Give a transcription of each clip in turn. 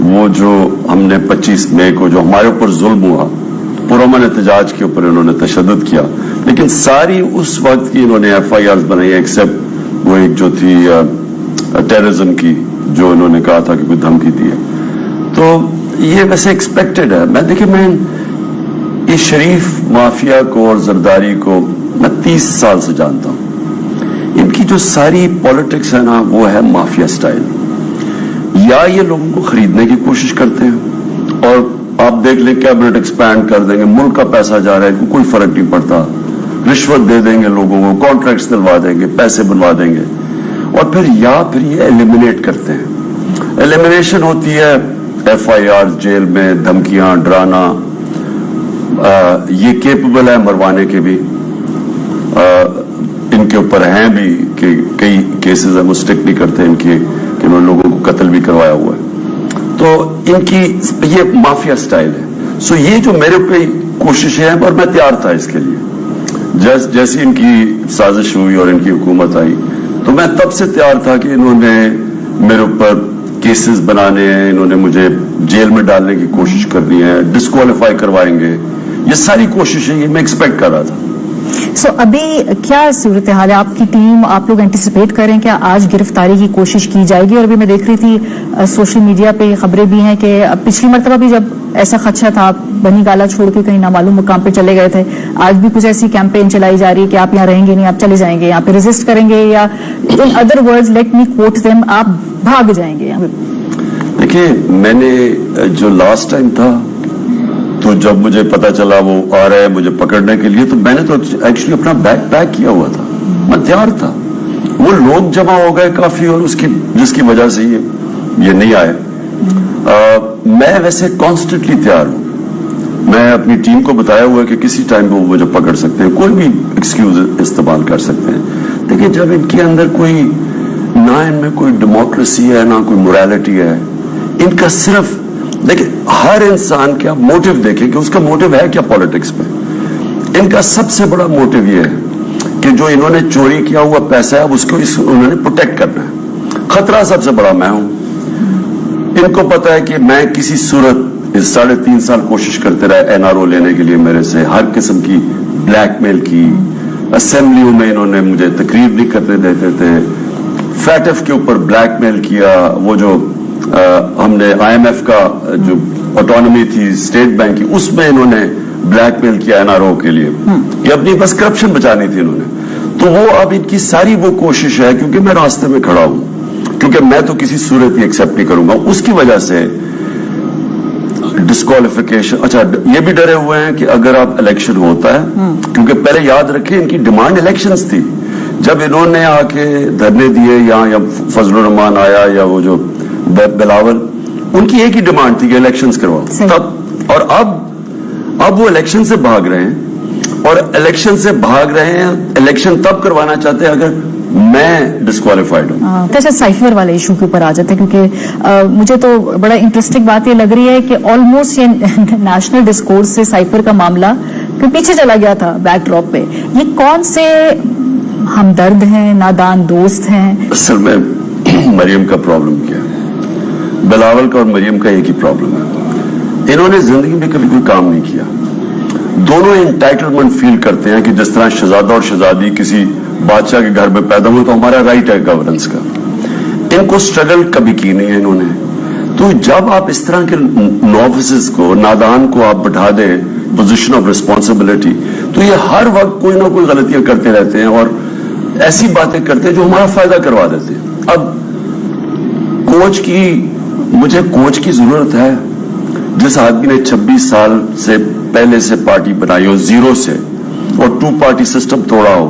वो जो हमने 25 मई को जो हमारे ऊपर जुल्म हुआ, पुरअमन एहतजाज के ऊपर इन्होंने तशद्दुद किया, लेकिन सारी उस वक्त की इन्होंने FIRs बनाई एक्सेप्ट वो एक जो थी टेररिज्म की, जो इन्होंने कहा था कि कोई धमकी दी है। तो ये वैसे एक्सपेक्टेड है। मैं ये शरीफ माफिया को और जरदारी को मैं 30 साल से जानता हूं। इनकी जो सारी पॉलिटिक्स है ना, वो है माफिया स्टाइल। या ये लोगों को खरीदने की कोशिश करते हैं और आप देख लें कैबिनेट एक्सपैंड कर देंगे, मुल्क का पैसा जा रहा है, इनको कोई फर्क नहीं पड़ता, रिश्वत दे देंगे लोगों को, कॉन्ट्रैक्ट्स दिलवा देंगे, पैसे बनवा देंगे, और फिर ये एलिमिनेट करते हैं। एलिमिनेशन होती है FIR, जेल में धमकियां, डराना। ये केपेबल है मरवाने के भी, इनके ऊपर हैं भी कि कई केसेस है, वो स्टिक नहीं करते इनके कि उन्होंने लोगों को कत्ल भी करवाया हुआ है। तो इनकी ये माफिया स्टाइल है। सो ये जो मेरे पे कोशिशें हैं, और मैं तैयार था इसके लिए। जैसी इनकी साजिश हुई और इनकी हुकूमत आई, तो मैं तब से तैयार था कि इन्होंने मेरे ऊपर केसेस बनाने हैं, इन्होंने मुझे जेल में डालने की कोशिश करनी है, डिस्क्वालीफाई करवाएंगे, ये सारी कोशिशें ये मैं एक्सपेक्ट कर रहा था। सो अभी क्या सूरत हाल है? आपकी टीम, आप लोग एंटिसिपेट करें क्या आज गिरफ्तारी की कोशिश की जाएगी? और अभी मैं देख रही थी सोशल मीडिया पे खबरें भी हैं कि पिछली मरतबा भी जब ऐसा खदशा था, आप बनी गाला छोड़ के कहीं नामालूम मुकाम पे चले गए थे, आज भी कुछ ऐसी कैंपेन चलाई जा रही है कि आप यहाँ रहेंगे नहीं, आप चले जाएंगे, यहाँ पे रेजिस्ट करेंगे, या in other words let me quote them, आप भाग जाएंगे? देखिए, मैंने जो लास्ट टाइम था, तो जब मुझे पता चला वो आ रहा है मुझे पकड़ने के लिए, तो मैंने तो एक्चुअली अपना बैग पैक किया हुआ था, मैं तैयार था। वो लोग जमा हो गए काफी, और जिसकी वजह से ये नहीं आए। मैं वैसे कॉन्स्टेंटली तैयार हूं। मैं अपनी टीम को बताया हुआ है कि किसी टाइम पे वो मुझे पकड़ सकते हैं, कोई भी एक्सक्यूज इस्तेमाल कर सकते हैं। देखिए, जब इनके अंदर ना इनमें कोई डेमोक्रेसी है, ना कोई मोरालिटी है, इनका सिर्फ देखिए, हर इंसान का मोटिव देखें कि उसका मोटिव है क्या पॉलिटिक्स में। इनका सबसे बड़ा मोटिव ये है कि जो इन्होंने चोरी किया हुआ पैसा है, उसको उन्होंने प्रोटेक्ट करना है। खतरा सबसे बड़ा मैं हूं। इनको पता है कि मैं किसी सूरत इस 3.5 साल कोशिश करते रहे NRO लेने के लिए, मेरे से हर किस्म की ब्लैकमेल की, असेंबलियों में इन्होंने मुझे तकरीर नहीं करने देते थे, FATF के ऊपर ब्लैकमेल किया, वो जो हमने IMF का जो ऑटोनॉमी थी स्टेट बैंक की, उसमें इन्होंने ब्लैकमेल किया NRO के लिए। ये अपनी बस करप्शन बचानी थी इन्होंने। तो वो अब इनकी सारी वो कोशिश है, क्योंकि मैं रास्ते में खड़ा हूं, क्योंकि मैं तो किसी सूरत ही एक्सेप्ट नहीं करूंगा, उसकी वजह से डिस्क्वालिफिकेशन। अच्छा, ये भी डरे हुए हैं कि अगर आप इलेक्शन होता है, क्योंकि पहले याद रखें इनकी डिमांड इलेक्शंस थी। जब इन्होंने आके धरने दिए यहाँ, या फजलुर रहमान आया, या वो जो बिलावल, उनकी एक ही डिमांड थी कि इलेक्शंस करवाओ। तब और अब वो इलेक्शन से भाग रहे हैं, और इलेक्शन से भाग रहे हैं, इलेक्शन तब करवाना चाहते हैं अगर मैं डिस्क्वालीफाइड हूं। अच्छा, साइफर वाले इशू के ऊपर आ जाते हैं, क्योंकि मुझे तो बड़ा इंटरेस्टिंग बात ये लग रही है कि ऑलमोस्ट ये नेशनल डिस्कोर्स से साइफर का मामला क्यों पीछे चला गया था बैकड्रॉप पे। ये कौन से हमदर्द हैं, नादान दोस्त हैं? असल में मरियम का प्रॉब्लम क्या है, बिलावल का और मरियम का एक ही प्रॉब्लम है, इन्होंने जिंदगी में कभी कोई काम नहीं किया। दोनों एंटाइटलमेंट फील करते हैं कि जिस तरह शहजादा और शहजादी किसी बादशाह के घर में पैदा हुए तो हमारा राइट है गवर्नेंस का। इनको स्ट्रगल कभी की नहीं है इन्होंने। तो जब आप इस तरह के नॉविसेस को, नादान को आप बैठा दे पोजीशन ऑफ रिस्पॉन्सिबिलिटी, तो ये हर वक्त कोई ना कोई गलतियां करते रहते हैं और ऐसी बातें करते हैं जो हमारा फायदा करवा देते हैं। अब मुझे कोच की जरूरत है, जिस आदमी ने 26 साल से पहले से पार्टी बनाई हो जीरो से, और 2 पार्टी सिस्टम तोड़ा हो,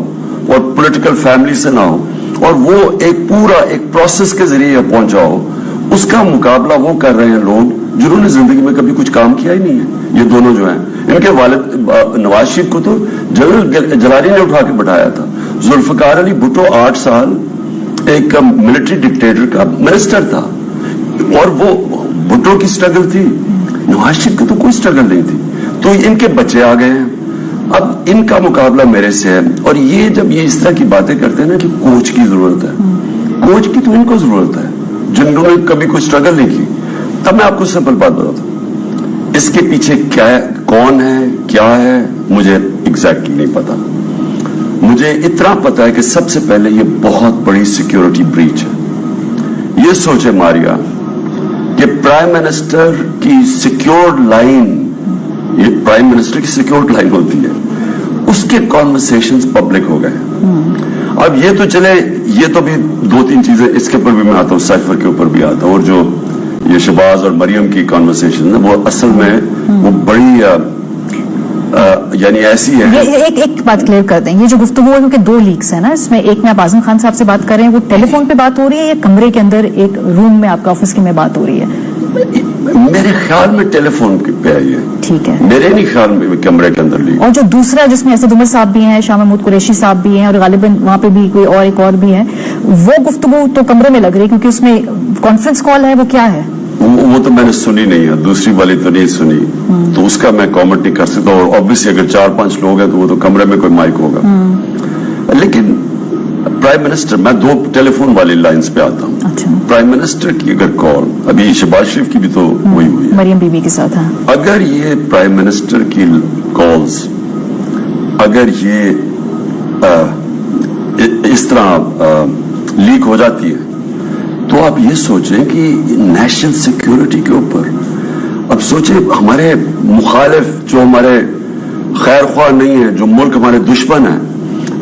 और पॉलिटिकल फैमिली से ना हो, और वो एक पूरा एक प्रोसेस के जरिए पहुंचा हो, उसका मुकाबला वो कर रहे हैं लोग जिन्होंने जिंदगी में कभी कुछ काम किया ही नहीं है। ये दोनों जो हैं, इनके वालिद नवाज शरीफ को तो जनरल जलाली ने उठा के बैठाया था। जुल्फकार अली भुट्टो 8 साल एक मिलिट्री डिक्टेटर का मिनिस्टर था, और वो भुट्टो की स्ट्रगल थी, नवाज शरीफ की तो कोई स्ट्रगल नहीं थी। तो इनके बच्चे आ गए हैं, अब इनका मुकाबला मेरे से है। और ये जब ये इस तरह की बातें करते हैं ना कि कोच की जरूरत है, कोच की तो इनको जरूरत है जिन्होंने कभी कोई स्ट्रगल नहीं की। اب میں آپ کو سمپل بات بتاتا ہوں، اس کے پیچھے کیا ہے، کون ہے، کیا ہے، مجھے ایگزیکٹلی نہیں پتا. مجھے اتنا پتا ہے کہ سب سے پہلے یہ بہت بڑی سیکیورٹی بریچ ہے. یہ سوچے ماریا کہ پرائم منسٹر کی سیکیورڈ لائن، یہ پرائم منسٹر کی سیکیورڈ لائن ہوتی ہے، اس کے کانورسیشنز پبلک ہو گئے. اب یہ تو چلے، یہ تو بھی 2-3 چیزیں اس کے اوپر بھی میں آتا ہوں، سائفر کے اوپر بھی آتا ہوں، اور جو یہ شہباز اور مریم کی کانورسیشن ہے وہ اصل میں وہ بڑی یعنی ایسی ہے. ایک بات کلیئر کر دیں، یہ جو گفتگو ہے کیونکہ 2 لیکس ہیں نا، اس میں ایک میں آپ اعظم خان صاحب سے بات کر رہے ہیں، وہ ٹیلی فون پہ بات ہو رہی ہے یا کمرے کے اندر ایک روم میں آپ کا آفس کے میں بات ہو رہی ہے؟ میرے خیال میں ٹیلی فون پہ آئی ہے. ٹھیک ہے، میرے نہیں خیال میں کمرے کے اندر لی. اور جو دوسرا جس میں اسد عمر صاحب بھی ہیں، شاہ محمود قریشی صاحب بھی ہیں، اور غالباً وہاں پہ بھی کوئی اور ایک اور بھی ہے، وہ گفتگو تو کمرے میں لگ رہی ہے کیونکہ اس میں کانفرنس کال ہے، وہ کیا ہے؟ وہ تو میں نے سنی نہیں ہے، دوسری والی تو نہیں سنی، تو اس کا میں کامنٹ نہیں کر سکتا. اور آبویسلی اگر 4-5 لوگ ہیں تو وہ تو کمرے میں کوئی مائک ہوگا. لیکن پرائم منسٹر، میں 2 ٹیلی فون والی لائنز پہ آتا ہوں. اچھا، پرائم منسٹر کی اگر کال، ابھی شہباز شریف کی بھی تو ہوئی ہے، مریم بی بی کے ساتھ. ہاں، اگر یہ پرائم منسٹر کی کالز اگر یہ اس طرح لیک ہو جاتی ہے تو آپ یہ سوچیں کہ نیشنل سیکیورٹی کے اوپر، اب سوچیں ہمارے مخالف جو ہمارے خیر خواہ نہیں ہیں، جو ملک ہمارے دشمن ہیں،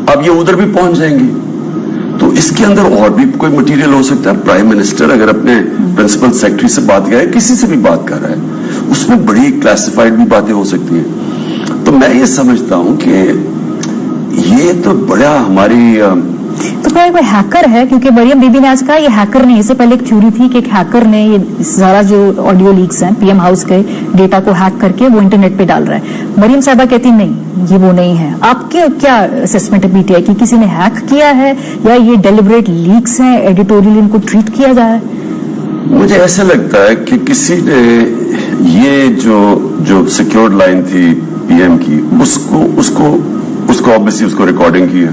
اب یہ ادھر بھی پہنچ جائیں گی تو اس کے اندر اور بھی کوئی مٹیریل ہو سکتا ہے. پرائم منسٹر اگر اپنے پرنسپل سیکرٹری سے بات کر رہا ہے، کسی سے بھی بات کر رہا ہے، اس میں بڑی کلاسیفائڈ بھی باتیں ہو سکتی ہیں. تو میں یہ سمجھتا ہوں کہ یہ تو بڑا ہماری تو کوئی ہیکر ہے، کیونکہ مریم بی بی نے آج کہا یہ ہیکر نہیں. اس سے پہلے ایک تھیوری تھی کہ ایک ہیکر نے یہ سارا جو آڈیو لیکس ہیں پی ایم ہاؤس کے ڈیٹا کو ہیک کر کے وہ انٹرنیٹ پہ ڈال رہا ہے. مریم صاحبہ کہتی نہیں، یہ وہ نہیں ہے. آپ کے کیا اسسمنٹ ہے پی ٹی آئی کی، کسی نے ہیک کیا ہے یا یہ ڈیلیبریٹ لیکس ہیں، ایڈیٹوریل ان کو ٹریٹ کیا جا رہا ہے؟ مجھے ایسا لگتا ہے کہ کسی نے یہ جو سیکیورڈ لائن تھی پی ایم کی، اس کو obviously اس کو ریکارڈنگ کی ہے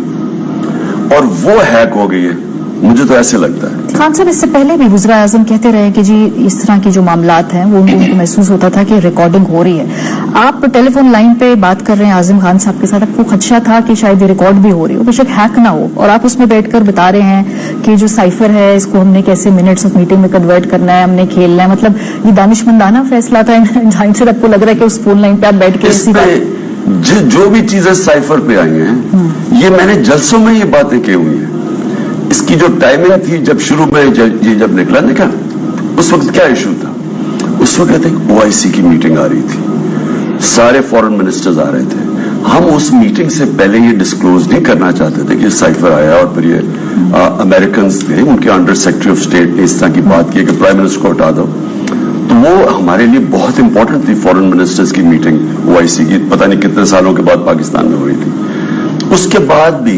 اور وہ ہیک ہو گئی ہے. مجھے تو ایسے لگتا ہے. خان صاحب، اس سے پہلے بھی وزراء اعظم کہتے رہے کہ جی اس طرح کے جو معاملات ہیں وہ ان کو محسوس ہوتا تھا کہ ریکارڈنگ ہو رہی ہے. آپ ٹیلی فون لائن پہ بات کر رہے ہیں اعظم خان صاحب کے ساتھ، آپ کو خدشہ تھا کہ شاید یہ ریکارڈ بھی ہو رہی ہو، بے شک ہیک نہ ہو، اور آپ اس میں بیٹھ کر بتا رہے ہیں کہ جو سائفر ہے اس کو ہم نے کیسے منٹس آف میٹنگ میں کنورٹ کرنا ہے، ہم نے کھیلنا ہے. مطلب یہ دانش مندانہ فیصلہ تھا جہاں سے آپ کو لگ رہا ہے کہ اس فون لائن پہ آپ بیٹھ کے جو بھی چیزیں سائفر پہ آئی ہیں، یہ میں نے جلسوں میں یہ باتیں کی ہوئی ہیں. اس کی جو ٹائمنگ تھی جب شروع میں یہ جب نکلا، دیکھا اس وقت کیا ایشو تھا. اس وقت ایک OIC کی میٹنگ آ رہی تھی، سارے فورن منسٹرز آ رہے تھے. ہم اس میٹنگ سے پہلے یہ ڈسکلوز نہیں کرنا چاہتے تھے کہ سائفر آیا اور پھر یہ امریکنز تھے، ان کے انڈر سیکرٹری آف اسٹیٹ نے اس طرح کی بات کی کہ پرائم منسٹر کو ہٹا دو. تو وہ ہمارے لیے بہت امپورٹنٹ تھی فورن منسٹرز کی میٹنگ OIC کی، پتہ نہیں کتنے سالوں کے بعد پاکستان میں ہو رہی تھی. اس کے بعد بھی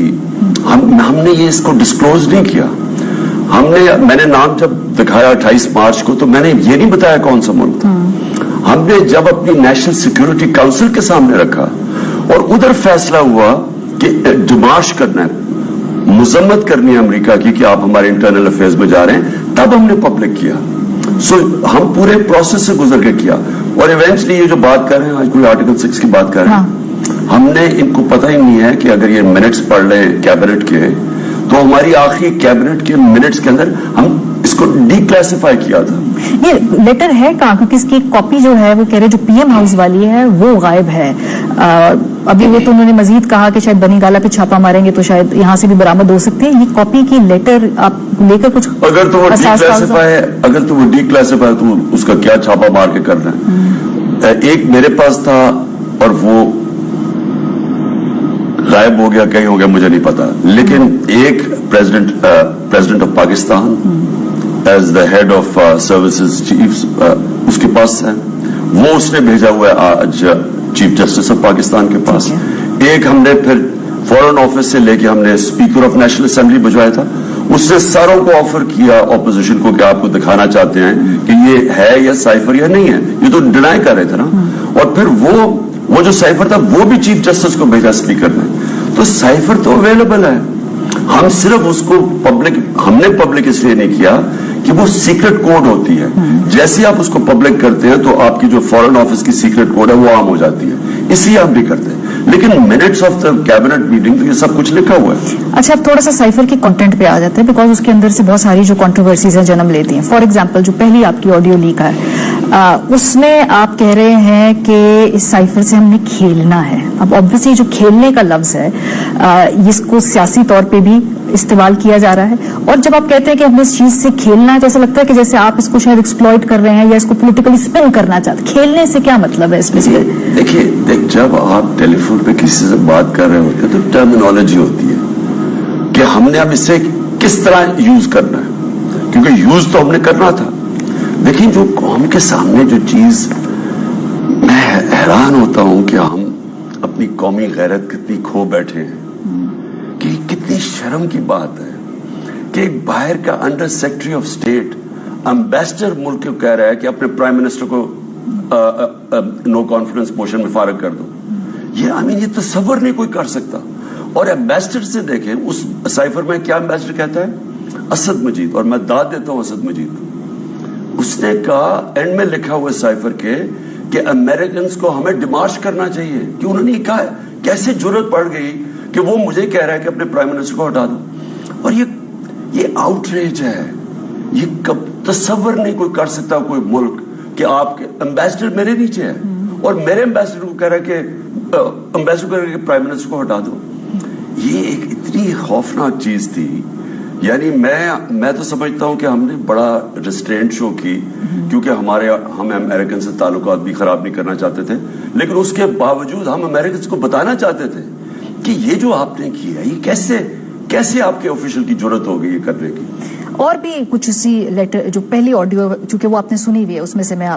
ہم نے یہ اس کو ڈسکلوز نہیں کیا. میں نے نام جب دکھایا 28 مارچ کو تو میں نے یہ نہیں بتایا کون سا ملک تھا. ہم نے جب اپنی نیشنل سیکیورٹی کاؤنسل کے سامنے رکھا اور ادھر فیصلہ ہوا کہ ڈماش کرنا ہے، مذمت کرنی ہے امریکہ کی کہ آپ ہمارے انٹرنل افیئرز میں جا رہے ہیں، تب ہم نے پبلک کیا. ہم پورے پروسیس سے گزر کے کیا. اور ایونچلی یہ جو بات کر رہے ہیں آج کوئی آرٹیکل 6 کی بات کر رہے ہیں، ہم نے ان کو پتہ ہی نہیں ہے کہ اگر یہ منٹس پڑھ لیں کیبنٹ کے تو ہماری آخری کیبنٹ کے منٹس کے اندر ہم اس کو ڈی کلاسیفائی کیا تھا. یہ لیٹر ہے کہاں؟ کیونکہ اس کی کاپی جو ہے وہ کہہ رہے جو پی ایم ہاؤس والی ہے وہ غائب ہے. ابھی وہ تو انہوں نے مزید کہا کہ شاید بنی گالا پہ چھاپا ماریں گے تو شاید یہاں سے بھی برآمد ہو سکتے ہیں. یہ کاپی کی لیٹر آپ لے کر کچھ اگر تو وہ ڈی کلاسیفائی تو اس کا کیا چھاپا مار کے کرنا ہے. ایک میرے پاس تھا اور وہ غائب ہو گیا، کہیں ہو گیا، مجھے نہیں پتا. لیکن ایک president of Pakistan as the head of services chief اس کے پاس ہے، وہ اس نے بھیجا ہوا ہے آج چیف جسٹس آف پاکستان کے پاس. ایک ہم نے پھر فورن آفس سے لے کے ہم نے اسپیکر آف نیشنل اسمبلی بھجوایا تھا. اس نے ساروں کو آفر کیا اپوزیشن کو کہ آپ کو دکھانا چاہتے ہیں کہ یہ ہے یا سائفر یا نہیں ہے. یہ تو ڈینائی کر رہے تھے نا. اور پھر وہ جو سائفر تھا وہ بھی چیف جسٹس کو بھیجا اسپیکر نے. تو سائفر تو اویلیبل ہے. ہم صرف اس کو ہم نے پبلک اس لیے نہیں کیا कि वो सीक्रेट कोड होती है, जैसे ही आप उसको पब्लिक करते हैं तो आपकी जो फॉरेन ऑफिस की सीक्रेट कोड है वो आम हो जाती है, इसलिए आप भी करते हैं। लेकिन minutes of the cabinet meeting तो ये सब कुछ लिखा हुआ है। अच्छा, अब थोड़ा सा साइफर के कंटेंट पे आ जाते हैं, बिकॉज उसके अंदर से बहुत सारी जो कंट्रोवर्सीज हैं जन्म लेती हैं। फॉर एग्जांपल, जो पहली आपकी ऑडियो लीक है उसमें आप कह रहे हैं कि इस साइफर से हमने खेलना है। अब ऑब्वियसली जो खेलने का लफ्ज है इसको सियासी तौर पे भी इस्तेमाल किया जा रहा है, और जब आप कहते हैं कि हमें इस चीज से खेलना है तो ऐसा लगता है कि जैसे आप इसको शायद एक्सप्लॉइट कर रहे हैं या इसको पॉलिटिकली स्पिन करना चाहते हैं। खेलने से क्या मतलब है इसमें? देखिए, जब आप टेलीफोन पे किसी से बात कर रहे होते हैं तो टर्मिनोलॉजी होती है कि हमने अब इसे किस तरह यूज करना है, क्योंकि यूज तो हमने करना था। लेकिन जो कौम के सामने जो चीज, मैं हैरान होता हूं कि हम अपनी कौमी गैरत कितनी खो बैठे हैं, कि कितनी शर्म की बात है कि एक बाहर का under secretary of state ambassador मुल्क को कह रहा है कि अपने प्राइम मिनिस्टर को नो कॉन्फिडेंस मोशन में फारग कर दो। ये तसव्वुर नहीं कोई कर सकता। और एम्बेसडर से देखें, उस साइफर में क्या एम्बेसडर कहता है? असद मजीद, और मैं दाद देता हूं असद मजीद, उसने कहा एंड में लिखा हुआ साइफर के कि अमेरिकन को हमें डिमार्श करना चाहिए, कि उन्होंने कहा कैसे जरूरत पड़ गई कि वो मुझे कह रहा है कि अपने प्राइम मिनिस्टर को हटा दो। और ये आउटरेज है, ये कब तसव्वुर नहीं कोई कर सकता कोई मुल्क कि आपके एम्बेसडर मेरे नीचे है और मेरे एम्बेसडर को कह रहा है कि एम्बेसडर कह रहा है कि प्राइम मिनिस्टर को हटा दो। ये एक इतनी खौफनाक चीज थी। यानी मैं तो समझता हूं कि हमने बड़ा रिस्ट्रेंट शो की, क्योंकि हम अमेरिकन से ताल्लुकात भी खराब नहीं करना चाहते थे, लेकिन उसके बावजूद हम अमेरिकन को बताना चाहते थे कि ये जो आपने किया है, ये कैसे आपके ऑफिशियल की जरूरत हो गई ये करने की। और भी कुछ इसी लेटर, जो पहली ऑडियो चूंकि वो आपने सुनी हुई है, उसमें से मैं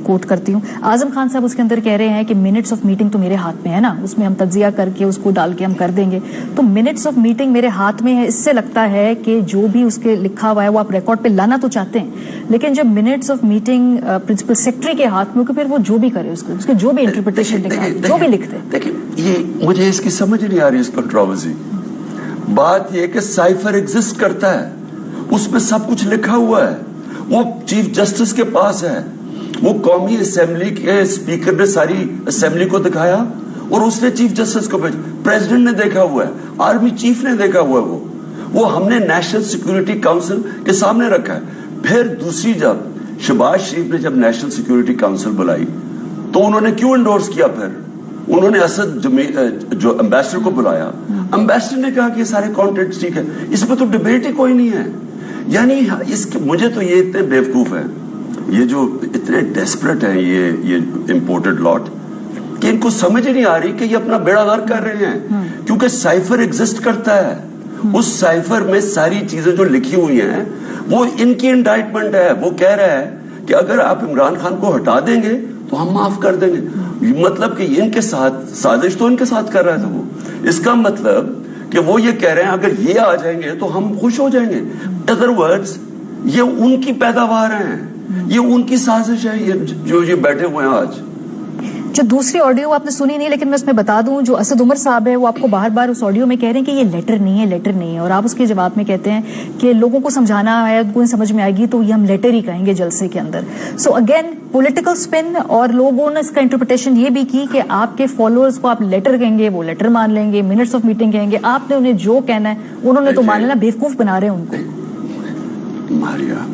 कोट करती हूँ। आजम खान साहब उसके अंदर कह रहे हैं कि मिनट्स ऑफ मीटिंग तो मेरे हाथ में है ना, उसमें हम तज्जिया करके उसको डाल के हम कर देंगे। तो मिनट्स ऑफ मीटिंग मेरे हाथ में है, इससे लगता है कि जो भी उसके लिखा हुआ है वो आप रिकॉर्ड पे लाना तो चाहते हैं, लेकिन जब minutes of meeting principal secretary के हाथ में, फिर वो जो भी करे उसके जो भी इंटरप्रिटेशन जो भी लिखते। देखिए, ये मुझे इसकी समझ नहीं आ रही इस कंट्रोवर्सी। बात ये कि साइफर एग्जिस्ट करता है, उसमें सब कुछ लिखा हुआ है, वो चीफ जस्टिस के पास है, वो कौमी असेंबली के स्पीकर ने सारी असेंबली को दिखाया और उसने चीफ जस्टिस को भेजा, प्रेसिडेंट ने देखा हुआ है, आर्मी चीफ ने देखा हुआ है, वो हमने नेशनल सिक्योरिटी काउंसिल के सामने रखा है। फिर दूसरी, जब शहबाज शरीफ ने जब नेशनल सिक्योरिटी काउंसिल बुलाई तो उन्होंने क्यों इंडोर्स किया? फिर उन्होंने असद जो एम्बेसडर को बुलाया, एम्बेसडर ने कहा कि ये सारे कॉन्टेंट ठीक है, इसमें तो डिबेट ही कोई नहीं है। यानी इसके मुझे तो ये इतने बेवकूफ है, ये जो इतने डेस्परेट हैं ये इंपोर्टेड लॉट, कि इनको समझ ही नहीं आ रही कि ये अपना बेड़ा गर्क कर रहे हैं, क्योंकि साइफर एग्जिस्ट करता है। उस साइफर में सारी चीजें जो लिखी हुई हैं वो इनकी इंडाइटमेंट है। वो कह रहा है कि अगर आप इमरान खान को हटा देंगे तो हम माफ कर देंगे। मतलब कि इनके साथ साजिश तो इनके साथ कर रहा था वो। इसका मतलब कि वो ये कह रहे हैं अगर ये आ जाएंगे तो हम खुश हो जाएंगे। अदर वर्ड्स, ये उनकी पैदावार है, ये उनकी साजिश है, ये जो ये बैठे हुए हैं आज। जो दूसरी ऑडियो आपने सुनी नहीं, लेकिन मैं उसमें बता दूं, जो असद उमर साहब है वो आपको बार बार उस ऑडियो में कह रहे हैं कि ये लेटर नहीं है, और आप उसके जवाब में कहते हैं कि लोगों को समझाना है, उनको समझ में आएगी तो ये हम लेटर ही कहेंगे जलसे के अंदर। सो अगेन पॉलिटिकल स्पिन, और लोगों ने इसका इंटरप्रिटेशन ये भी की कि आपके फॉलोअर्स को आप लेटर कहेंगे, वो लेटर मान लेंगे, मिनट्स ऑफ मीटिंग कहेंगे, आपने उन्हें जो कहना है उन्होंने तो मान लेना, बेवकूफ बना रहे हैं उनको। मारिया,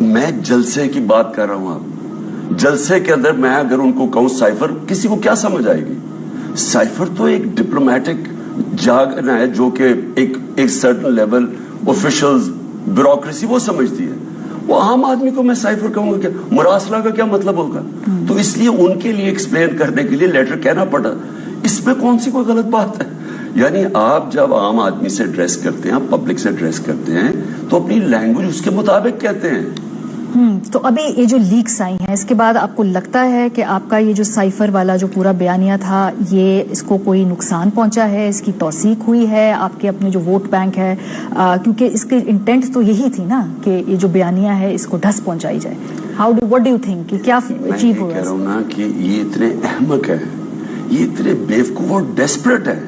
मैं जलसे की बात कर रहा हूं। आप जलसे के अंदर मैं अगर उनको कहूं साइफर, किसी को क्या समझ आएगी? साइफर तो एक डिप्लोमेटिक जागना है जो कि एक सर्टन लेवल ऑफिशियल्स, ब्यूरोक्रेसी वो समझती है। वो आम आदमी को मैं साइफर कहूंगा क्या? मुरासला का क्या मतलब होगा? तो इसलिए उनके लिए एक्सप्लेन करने के लिए लेटर कहना पड़ा। इसमें कौन सी कोई गलत बात है? यानी आप जब आम आदमी से एड्रेस करते हैं, पब्लिक से एड्रेस करते हैं, तो अपनी लैंग्वेज उसके मुताबिक कहते हैं। तो अभी ये जो लीक्स आई हैं, इसके बाद आपको लगता है कि आपका ये जो साइफर वाला जो पूरा बयानिया था, ये इसको कोई नुकसान पहुंचा है, इसकी तौसीक हुई है आपके अपने जो वोट बैंक है? क्योंकि इसकी इंटेंट तो यही थी ना कि ये जो बयानिया है इसको ढस पहुंचाई जाए। व्हाट डू यू थिंक कि क्या अचीव हुआ? कह रहा हूं ना कि ये इतने अहमक है, ये इतने बेवकूफ और डेस्परेट है,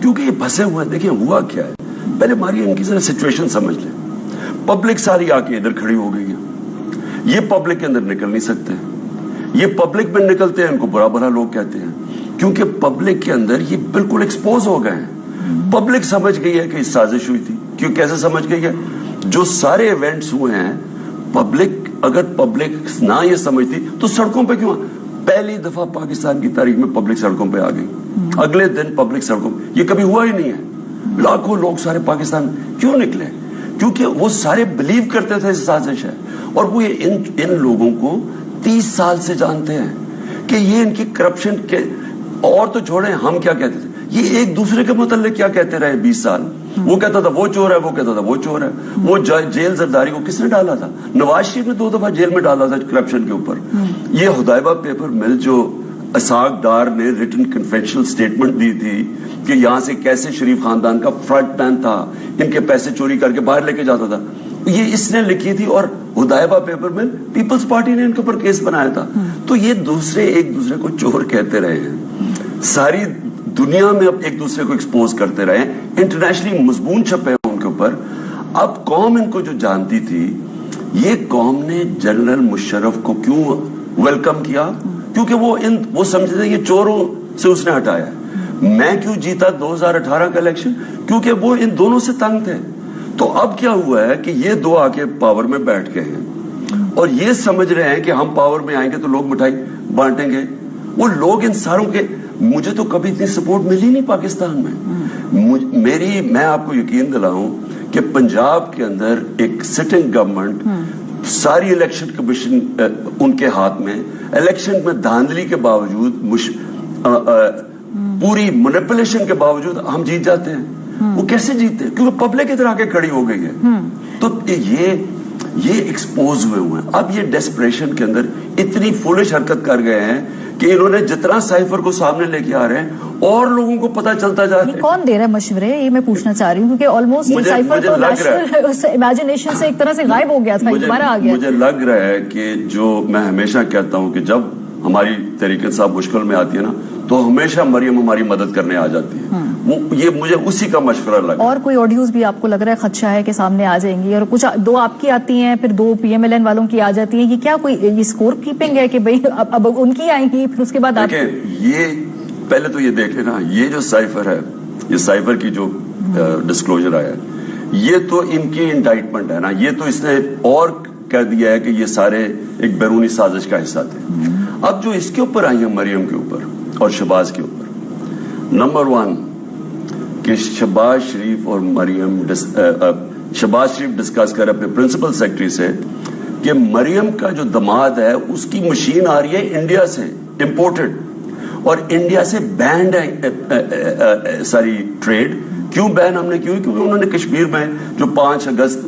क्योंकि ये फंसे हुए हैं। देखिए हुआ क्या है, पहले हमारी इनकी जरा सिचुएशन समझ लें। पब्लिक सारी आके इधर खड़ी हो गई है। ये पब्लिक के अंदर निकल नहीं सकते, ये पब्लिक में निकलते हैं इनको बुरा भला लोग कहते हैं, क्योंकि पब्लिक के अंदर ये बिल्कुल एक्सपोज हो गए हैं। पब्लिक समझ गई है कि साजिश हुई थी। क्यों, कैसे समझ गई है? जो सारे इवेंट्स हुए हैं, पब्लिक, अगर पब्लिक ना ये समझती तो सड़कों पे क्यों? पहली दफा पाकिस्तान की तारीख में पब्लिक सड़कों पे आ गई। अगले दिन पब्लिक सड़कों, ये कभी हुआ ही नहीं है। लाखों लोग सारे पाकिस्तान क्यों निकले? क्योंकि वो सारे बिलीव करते थे साजिश है, और वो ये इन लोगों को 30 साल से जानते हैं कि ये इनकी करप्शन के, और तो छोड़े हम क्या कहते थे, ये एक दूसरे के मुतल्लिक क्या कहते रहे 20 साल। वो कहता था वो चोर है, वो कहता था वो चोर है। वो जेल जरदारी को किसने डाला था? नवाज शरीफ ने 2 दफा जेल में डाला था करप्शन के ऊपर। ये हुदैबा पेपर मिल जो असाक डार ने रिटन कन्फेशनल स्टेटमेंट दी थी कि यहां से कैसे शरीफ खानदान का फ्रंट मैन था, इनके पैसे चोरी करके बाहर लेके जाता था, ये इसने लिखी थी। और हुदैबा पेपर में पीपल्स पार्टी ने इनके ऊपर केस बनाया था। तो ये दूसरे एक दूसरे को चोर कहते रहे हैं, सारी दुनिया में अब एक दूसरे को एक्सपोज करते रहे, इंटरनेशनली मजबून छपे हैं उनके ऊपर। अब कौम इनको जो जानती थी, ये कौम ने जनरल मुशर्रफ को क्यों वेलकम किया? क्योंकि वो समझते थे ये चोरों से उसने हटाया। मैं क्यों जीता 2018 का इलेक्शन? क्योंकि वो इन दोनों से तंग थे। तो अब क्या हुआ है कि ये दो आके पावर में बैठ गए हैं और ये समझ रहे हैं कि हम पावर में आएंगे तो लोग मिठाई बांटेंगे। वो लोग इन सारों के, मुझे तो कभी इतनी सपोर्ट मिली नहीं पाकिस्तान में। मैं आपको यकीन दिलाऊं कि पंजाब के अंदर एक सिटिंग गवर्नमेंट, सारी इलेक्शन कमीशन उनके हाथ में, इलेक्शन में धांधली के बावजूद, पूरी मैनिपुलेशन के बावजूद हम जीत जाते हैं। वो कैसे जीते? क्योंकि पब्लिक इधर आके खड़ी हो गई है। तो ये एक्सपोज हुए हैं। अब ये डेस्परेशन के अंदर इतनी फुलिश हरकत कर गए हैं कि इन्होंने जितना साइफर को सामने लेके आ रहे हैं और लोगों को पता चलता जा रहा है। कौन दे रहा है मशवरे? ये मैं पूछना चाह रही हूँ, क्योंकि ऑलमोस्ट साइफर तो नेशनल इमेजिनेशन से एक तरह से गायब हो गया था, दोबारा आ गया। मुझे लग रहा है कि जो मैं हमेशा कहता हूँ कि जब हमारी तहरीक इंसाफ मुश्किल में आती है ना, तो हमेशा मरियम हमारी मदद करने आ जाती है। ये मुझे उसी का मशवरा लगा। और कोई ऑडियोज भी आपको लग रहा है खदशा है कि सामने आ जाएंगी? और कुछ 2 आपकी आती हैं, फिर 2 PMLN वालों की आ जाती हैं। ये क्या कोई ये स्कोर कीपिंग है कि भाई अब उनकी आएंगी, फिर उसके बाद ये पहले तो ये देख लेना, ये जो साइफर है, ये साइफर की जो डिस्क्लोजर आया है, ये तो इनकी इंडाइटमेंट है ना। ये तो इसने और कह दिया है कि ये सारे एक बैरूनी साजिश का हिस्सा थे। अब जो इसके ऊपर आई है, मरियम के ऊपर और शहबाज के ऊपर, नंबर 1 कि शहबाज शरीफ और मरियम, शहबाज शरीफ डिस्कस कर अपने प्रिंसिपल सेक्रेटरी से कि मरियम का जो दामाद है उसकी मशीन आ रही है इंडिया से इंपोर्टेड, और इंडिया से बैंड है सारी ट्रेड। क्यों बैन हमने क्यों? क्योंकि उन्होंने कश्मीर में जो 5 अगस्त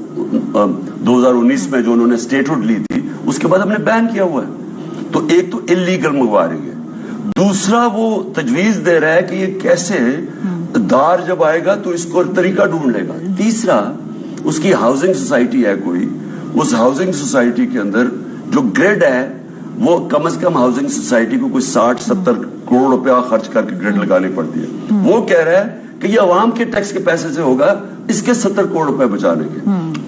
2019 में जो उन्होंने स्टेटहुड ली थी, उसके बाद हमने बैन किया हुआ है। तो एक तो इलीगल मंगवा रही है, दूसरा वो तजवीज दे रहा है कि ये कैसे दार जब आएगा तो इसको तरीका ढूंढ लेगा। तीसरा, उसकी हाउसिंग सोसाइटी है कोई, उस हाउसिंग सोसाइटी के अंदर जो ग्रिड है वो कम से कम हाउसिंग सोसाइटी को कोई 60-70 करोड़ रुपया खर्च करके ग्रिड लगानी पड़ती है। वो कह रहा है कि ये अवाम के टैक्स के पैसे से होगा, इसके 70 करोड़ रुपए बचाने के।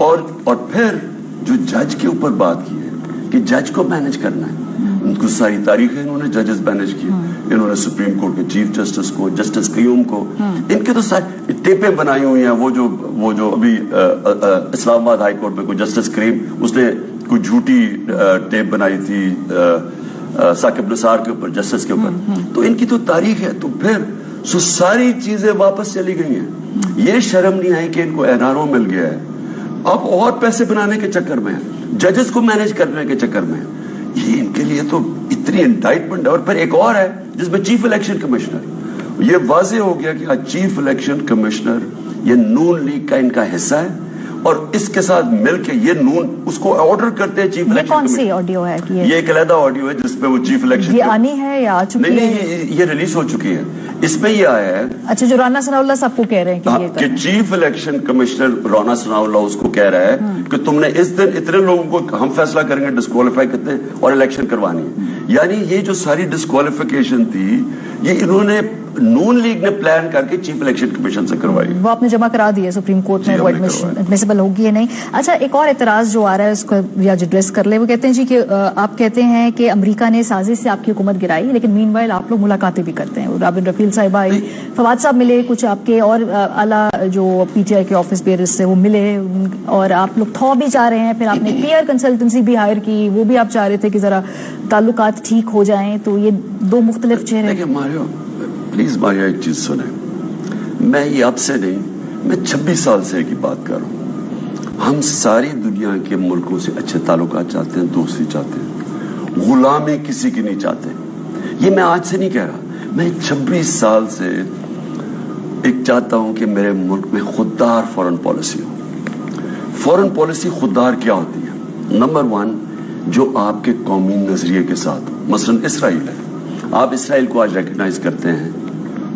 और फिर जो जज के ऊपर बात की है कि जज को मैनेज करना है, उनको सारी तारीखें इन्होंने जजेस मैनेज की, इन्होंने सुप्रीम कोर्ट के चीफ जस्टिस को, जस्टिस क्यूम को, इनके तो सारी टेपें बनाई हुई हैं। वो जो अभी इस्लामाबाद हाई कोर्ट में कोई जस्टिस क्रीम, उसने कोई झूठी टेप बनाई थी साकिब निसार के ऊपर, जस्टिस के ऊपर। तो इनकी तो तारीख है। तो फिर सारी चीजें वापस चली गई हैं। ये शर्म नहीं आई कि इनको एनआरओ मिल गया है, अब और पैसे बनाने के चक्कर में, जजेस को मैनेज करने के चक्कर में। ये इनके लिए तो इतनी इंडाइटमेंट है। और फिर एक और है जिसमें चीफ इलेक्शन कमिश्नर, ये वाजे हो गया कि आज चीफ इलेक्शन कमिश्नर ये नून लीग का इनका हिस्सा है, और इसके साथ मिलके ये नून उसको ऑर्डर करते हैं चीफ इलेक्शन। कौन सी ऑडियो है कि ये एक अलग ऑडियो है जिसमें वो चीफ इलेक्शन, ये आनी है या आ चुकी है? नहीं, ये रिलीज हो चुकी है। इसमें ये आया है, अच्छा, जो राना सनाउल्लाह सबको कह रहे हैं कि chief election commissioner Rana Sanaullah उसको कह रहा है कि तुमने इस दिन इतने लोगों को हम फैसला करेंगे डिस्क्वालीफाई करते और इलेक्शन करवानी है। यानी ये जो सारी डिस्क्वालिफिकेशन थी, ये इन्होंने नून लीग ने प्लान करके चीफ इलेक्शन कमीशन से करवाई। वो आपने जमा करा दी है सुप्रीम कोर्ट में, जी, वो हमने करवाया। एडमिसिबल होगी या नहीं। अच्छा, एक और एतराज जो आ रहा है उसको आज एड्रेस कर ले। वो कहते हैं जी कि आप कहते हैं कि अमेरिका ने साजिश से आपकी हुकूमत गिराई, लेकिन मीनवाइल आप लोग मुलाकातें भी करते हैं। राबिन रफील साहिबा आई, फवाद साहब मिले, कुछ आपके और आला जो पीटीआई के ऑफिस बेयर्स से वो मिले, और आप लोग थॉ भी चाह रहे हैं। फिर आपने पीआर कंसल्टेंसी भी हायर की, वो भी आप चाह रहे थे कि जरा ताल्लुकात ठीक हो जाएं। तो ये दो मुख्तलिफ चेहरे। देखिए मारियो, प्लीज मारियो एक चीज सुने, मैं ये आपसे नहीं, मैं 26 साल से की बात कर रहा हूं। हम सारी दुनिया के मुल्कों से अच्छे ताल्लुकात चाहते हैं, दोस्ती चाहते हैं, गुलामी किसी की नहीं चाहते। ये मैं आज से नहीं कह रहा, मैं 26 साल से एक चाहता हूं कि मेरे मुल्क में खुददार फॉरेन पॉलिसी हो। फॉरेन पॉलिसी खुददार क्या होती है? नंबर 1, जो आपके कौमी नजरिए के साथ, मसलन इसराइल है, आप इसराइल को आज रिकग्नाइज करते हैं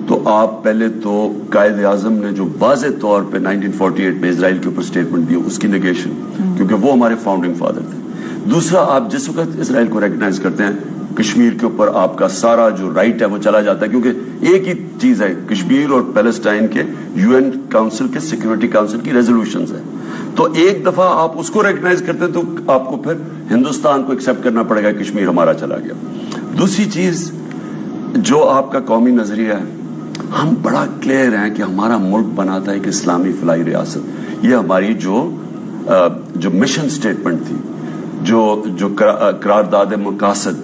तो आप पहले तो कायद आजम ने जो वाज़े तौर पे 1948 में इसराइल के ऊपर स्टेटमेंट दी उसकी नेगेशन, क्योंकि वो हमारे फाउंडिंग फादर थे। दूसरा, आप जिस वक्त इसराइल को रिकग्नाइज करते हैं, कश्मीर के ऊपर आपका सारा जो राइट है वो चला जाता है, क्योंकि एक ही चीज है, कश्मीर और पैलेस्टाइन के यूएन काउंसिल के सिक्योरिटी काउंसिल की रेजोल्यूशंस है। तो एक दफा आप उसको रिकग्नाइज करते हैं तो आपको फिर हिंदुस्तान को एक्सेप्ट करना पड़ेगा, कश्मीर हमारा चला गया। दूसरी चीज, जो आपका कौमी नजरिया है, हम बड़ा क्लियर हैं कि हमारा मुल्क बनाता है एक इस्लामी फलाई रियासत। ये हमारी जो मिशन स्टेटमेंट थी, जो करारदाद मकासद,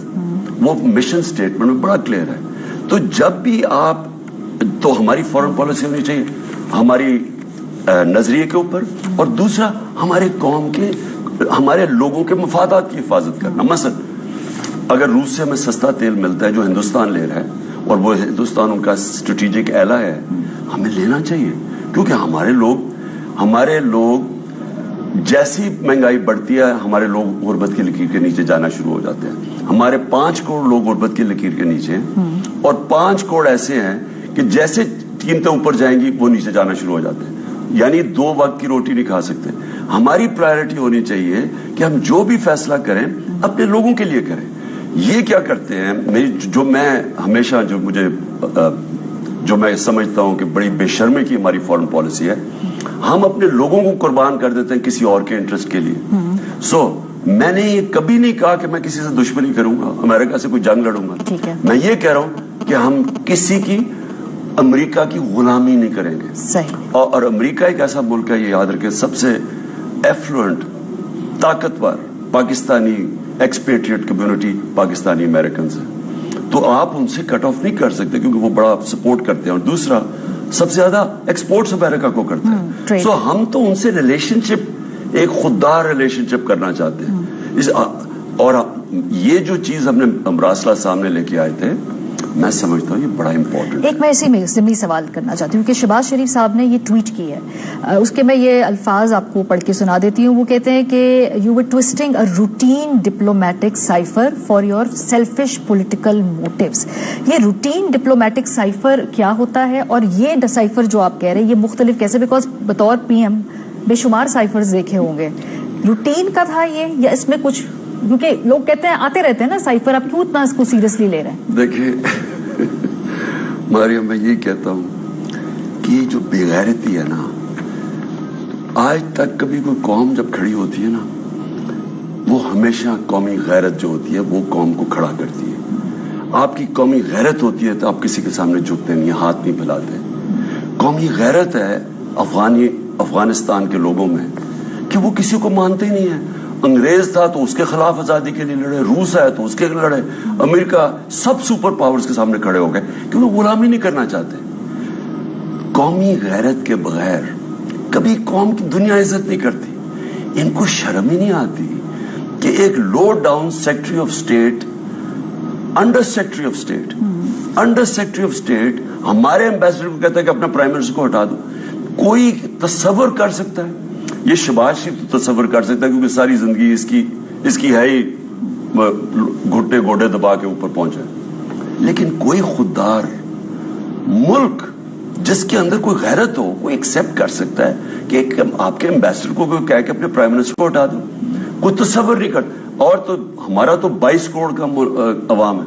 वो मिशन स्टेटमेंट में बड़ा क्लियर है। तो जब भी आप, तो हमारी फॉरेन पॉलिसी होनी चाहिए हमारी नजरिए के ऊपर, और दूसरा हमारे कौम के, हमारे लोगों के मफादात की हिफाजत करना। मसलन अगर रूस से हमें सस्ता तेल मिलता है जो हिंदुस्तान ले रहा है, और वो हिंदुस्तान उनका स्ट्रेटेजिक एला है, हमें लेना चाहिए, क्योंकि हमारे लोग जैसी महंगाई बढ़ती है, हमारे लोग गुर्बत की लकीर के नीचे जाना शुरू हो जाते हैं। हमारे 5 करोड़ लोग गुर्बत की लकीर के नीचे हैं, और 5 करोड़ ऐसे हैं कि जैसे कीमतें ऊपर जाएंगी वो नीचे जाना शुरू हो जाते हैं, यानी 2 वक्त की रोटी नहीं खा सकते। हमारी प्रायोरिटी होनी चाहिए कि हम जो भी फैसला करें अपने लोगों के लिए करें। ये क्या करते हैं, जो मैं समझता हूं कि बड़ी बेशर्मी की हमारी फॉरेन पॉलिसी है, हम अपने लोगों को कुर्बान कर देते हैं किसी और के इंटरेस्ट के लिए। मैंने ये कभी नहीं कहा कि मैं किसी से दुश्मनी करूंगा, अमेरिका से कोई जंग लड़ूंगा। मैं ये कह रहा हूं कि हम किसी की, अमेरिका की गुलामी नहीं करेंगे। सही। और अमेरिका एक ऐसा मुल्क है, ये याद रखें, सबसे एफ्लुएंट, ताकतवर Pakistani expatriate community Pakistani American है। तो आप उनसे कट ऑफ नहीं कर सकते, क्योंकि वो बड़ा सपोर्ट करते हैं, और दूसरा सबसे ज्यादा एक्सपोर्ट्स अमेरिका को करते हैं। सो हम तो उनसे रिलेशनशिप, एक खुददार रिलेशनशिप करना चाहते हैं। और ये जो चीज हमने अमरासला सामने लेके आए थे, मैं समझता हूँ ये बड़ा इंपॉर्टेंट है। एक मैं इसी में सिमरी सवाल करना चाहती हूँ कि शहबाज शरीफ साहब ने ये ट्वीट की है, उसके मैं ये अल्फाज आपको पढ़ के सुना देती हूँ। वो कहते हैं कि you were twisting a routine diplomatic cipher for your selfish political motives. ये रूटीन डिप्लोमेटिक साइफर क्या होता है, और ये डिसाइफर जो आप कह रहे हैं ये मुख्तलिफ कैसे? बिकॉज बतौर पीएम बेशुमार साइफर्स देखे होंगे, रूटीन का था ये, या इसमें कुछ, क्योंकि लोग कहते हैं आते रहते हैं ना साइफर, आप क्यों इतना इसको सीरियसली ले रहे हैं? देखिए मारियम, मैं ये कहता हूं कि जो बेगैरती है ना, आज तक कभी कोई कौम जब खड़ी होती है ना, वो हमेशा कौमी गैरत जो होती है वो कौम को खड़ा करती है। आपकी कौमी गैरत होती है तो आप किसी के सामने झुकते नहीं, हाथ नहीं फैलाते। कौमी गैरत है अफगानिस्तान के लोगों में कि वो किसी को मानते ही नहीं है। अंग्रेज था तो उसके खिलाफ आजादी के लिए लड़े, रूस है तो उसके लिए लड़े, अमेरिका, सब सुपर पावर्स के सामने खड़े हो गए, क्योंकि वो गुलामी नहीं करना चाहते। कौमी गैरत के बगैर कभी कौम की दुनिया इज्जत नहीं करती। इनको शर्म ही नहीं आती कि एक low down secretary of state, under secretary of state हमारे एम्बेसडर को कहता है कि अपना प्राइम मिनिस्टर को हटा दो। कोई तसव्वुर कर सकता है? ये शहबाज शरीफ तो तसव्वुर कर सकता है, क्योंकि सारी जिंदगी इसकी है ही घुटने गोडे दबा के ऊपर पहुंचा। लेकिन कोई खुददार मुल्क जिसके अंदर कोई गैरत हो, कोई एक्सेप्ट कर सकता है कि आपके एम्बेसडर को कोई कह के अपने प्राइम मिनिस्टर को हटा दो? कोई तसव्वुर नहीं कर। और तो हमारा तो 22 करोड़ का अवाम है,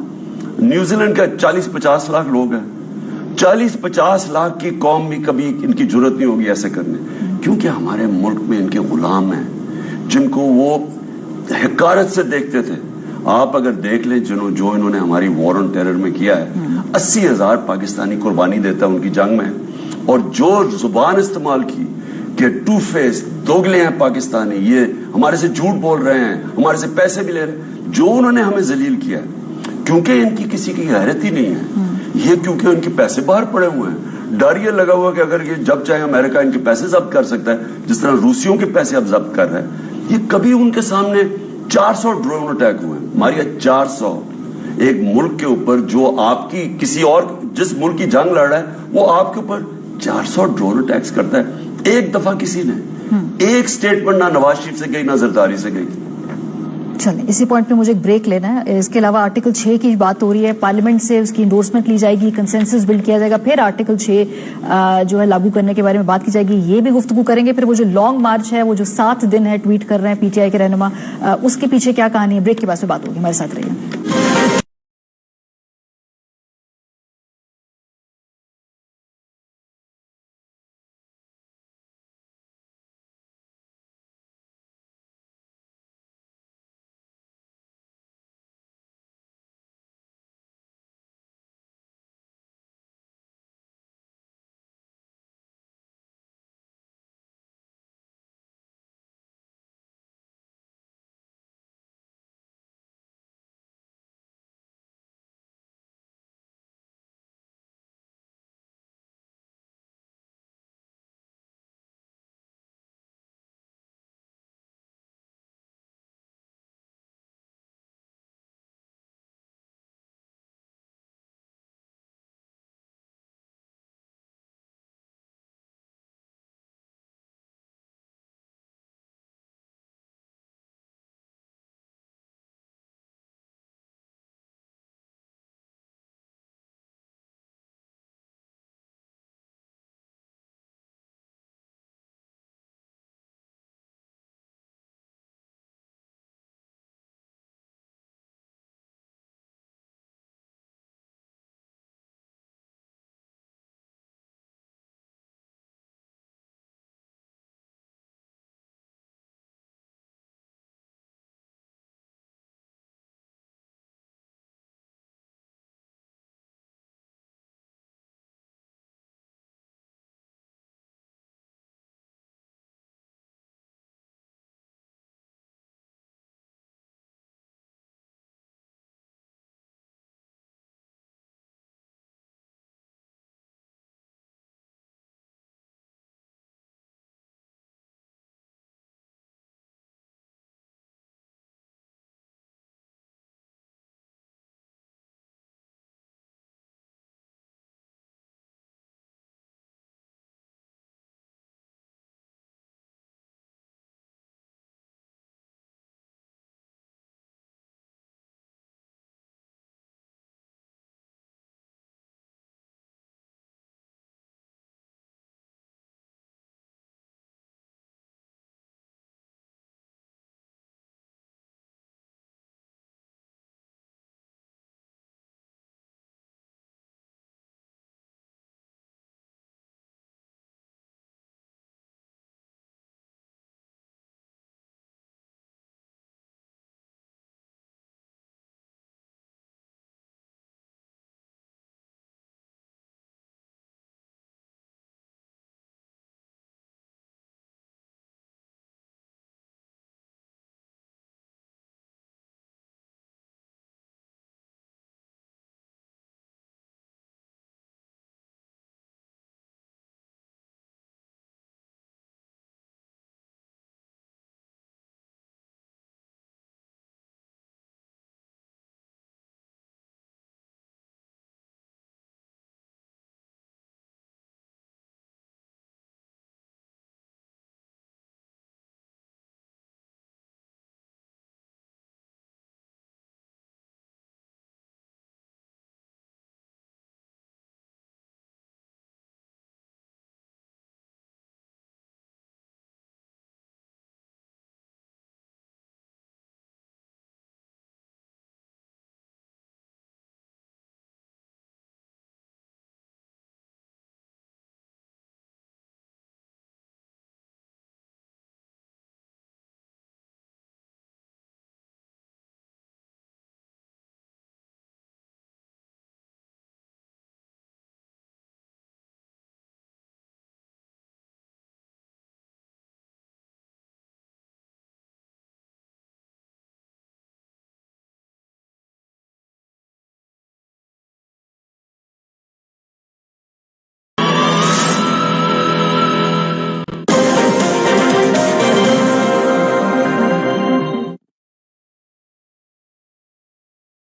न्यूजीलैंड का 40-50 लाख लोग हैं, 40-50 لاکھ کی قوم بھی کبھی ان کی جرت نہیں ہوگی ایسے کرنے, کیونکہ ہمارے ملک میں ان کے غلام ہیں جن کو وہ حقارت سے دیکھتے تھے. آپ اگر دیکھ لیں جو انہوں نے ہماری وار آن ٹیرر میں کیا ہے, 80,000 پاکستانی قربانی دیتا ہے ان کی جنگ میں, اور جو زبان استعمال کی کہ ٹو فیس دوگلے ہیں پاکستانی, یہ ہمارے سے جھوٹ بول رہے ہیں, ہمارے سے پیسے بھی لے رہے ہیں, جو انہوں نے ہمیں ذلیل کیا ہے, کیونکہ ان کی کسی کی غیرت ہی نہیں ہے, یہ کیونکہ ان کے پیسے باہر پڑے ہوئے ہیں, ڈر یہ لگا ہوا کہ اگر یہ جب چاہے امریکہ ان کے پیسے ضبط کر سکتا ہے, جس طرح روسیوں کے پیسے اب ضبط کر رہے ہیں. یہ کبھی ان کے سامنے 400 ڈرون اٹیک ہوئے ہیں, ہماری 400 ایک ملک کے اوپر جو آپ کی کسی اور جس ملک کی جنگ لڑ رہا ہے وہ آپ کے اوپر 400 ڈرون اٹیکس کرتا ہے. ایک دفعہ کسی نے ایک سٹیٹمنٹ نہ نواز شریف سے گئی نہ زرداری سے گئی. چلیں اسی پوائنٹ پہ مجھے ایک بریک لینا ہے. اس کے علاوہ آرٹیکل 6 کی بات ہو رہی ہے, پارلیمنٹ سے اس کی انڈورسمنٹ لی جائے گی, کنسنسس بلڈ کیا جائے گا, پھر آرٹیکل 6 جو ہے لاگو کرنے کے بارے میں بات کی جائے گی, یہ بھی گفتگو کریں گے. پھر وہ جو لانگ مارچ ہے, وہ جو 7 دن ہے ٹویٹ کر رہے ہیں پی ٹی آئی کے رہنما, اس کے پیچھے کیا کہانی ہے, بریک کے بعد میں بات ہوگی. ہمارے ساتھ رہیے.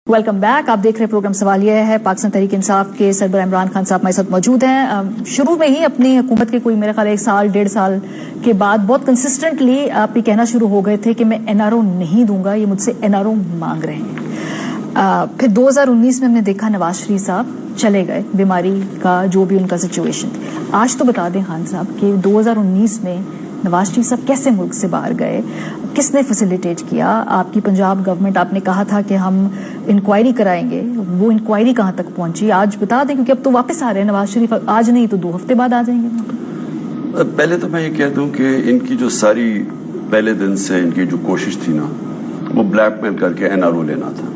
Welcome back. आप देख रहे प्रोग्राम सवालिया है। पाकिस्तान तहरीक इंसाफ के सरबराह इमरान खान साहब हमारे साथ मौजूद हैं। शुरू में ही अपनी हुकूमत के कोई मेरे ख्याल 1 साल 1.5 साल के बाद बहुत कंसिस्टेंटली आप ये कहना शुरू हो गए थे कि मैं एनआरओ नहीं दूंगा, ये मुझसे एनआरओ मांग रहे हैं। फिर 2019 में हमने देखा नवाज शरीफ साहब चले गए, बीमारी का जो भी उनका सिचुएशन। आज तो बता दें खान साहब कि 2019 में नवाज शरीफ साहब कैसे मुल्क से बाहर गए, किसने फैसिलिटेट किया? आपकी पंजाब गवर्नमेंट, आपने कहा था कि हम इंक्वायरी कराएंगे, वो इंक्वायरी कहां तक पहुंची? आज बता दें, क्योंकि अब तो वापस आ रहे हैं नवाज शरीफ, आज नहीं तो 2 हफ्ते बाद आ जाएंगे। पहले तो मैं ये कह दूं कि इनकी जो सारी पहले दिन से इनकी जो कोशिश थी ना, वो ब्लैकमेल करके एनआरओ लेना था।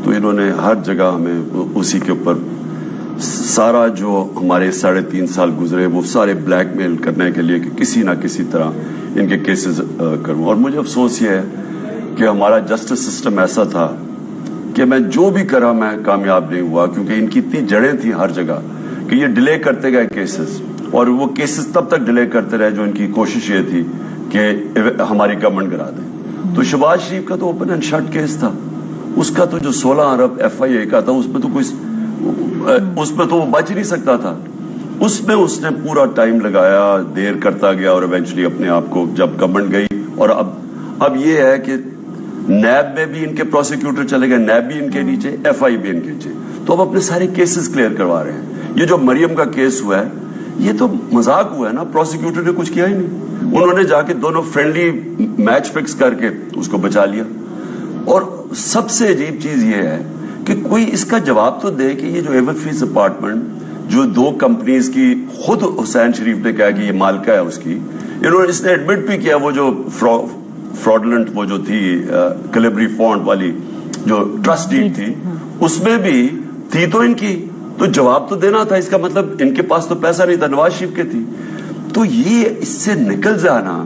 तो इन्होंने हर जगह हमें उसी के ऊपर सारा जो हमारे 3.5 साल गुजरे वो सारे ब्लैकमेल करने के लिए कि किसी ना किसी तरह इनके केसेस करूं। और मुझे अफसोस ये है कि हमारा जस्टिस सिस्टम ऐसा था कि मैं जो भी करा मैं कामयाब नहीं हुआ, क्योंकि इनकी इतनी जड़ें थी हर जगह कि ये डिले करते गए केसेस, और वो केसेस तब तक डिले करते रहे जो इनकी कोशिश ये थी कि हमारी गवर्नमेंट गिरा दें। तो शहबाज शरीफ का तो ओपन एंड शट केस था, उसका तो जो 16 अरब FIA का था उसमें तो वो बच ही नहीं सकता था। उसमें उसने पूरा टाइम लगाया, देर करता गया, और इवेंचुअली अपने आप को जब गवर्नमेंट गई, और अब ये है कि नैब में भी इनके प्रोसिक्यूटर चले गए, नैब भी इनके नीचे, FI भी इनके नीचे, तो अब अपने सारे केसेस क्लियर करवा रहे हैं। ये जो मरियम का केस हुआ है, ये तो मजाक हुआ है ना, प्रोसिक्यूटर ने कुछ किया ही नहीं। उन्होंने जाके दोनों फ्रेंडली मैच फिक्स करके उसको बचा लिया। और सबसे अजीब चीज ये है कि कोई इसका जवाब तो दे कि ये जो एवरफीस अपार्टमेंट जो 2 कंपनीज की खुद हुसैन शरीफ ने कहा कि ये मालिका है उसकी, इसने एडमिट भी किया वो जो फ्रॉडलेंट वो जो थी कलेबरी फॉन्ट वाली जो ट्रस्ट डीड थी, उसमें भी थी तो इनकी, तो जवाब तो देना था। इसका मतलब इनके पास तो पैसा नहीं था, नवाज शरीफ के थी। तो ये इससे निकल जाना,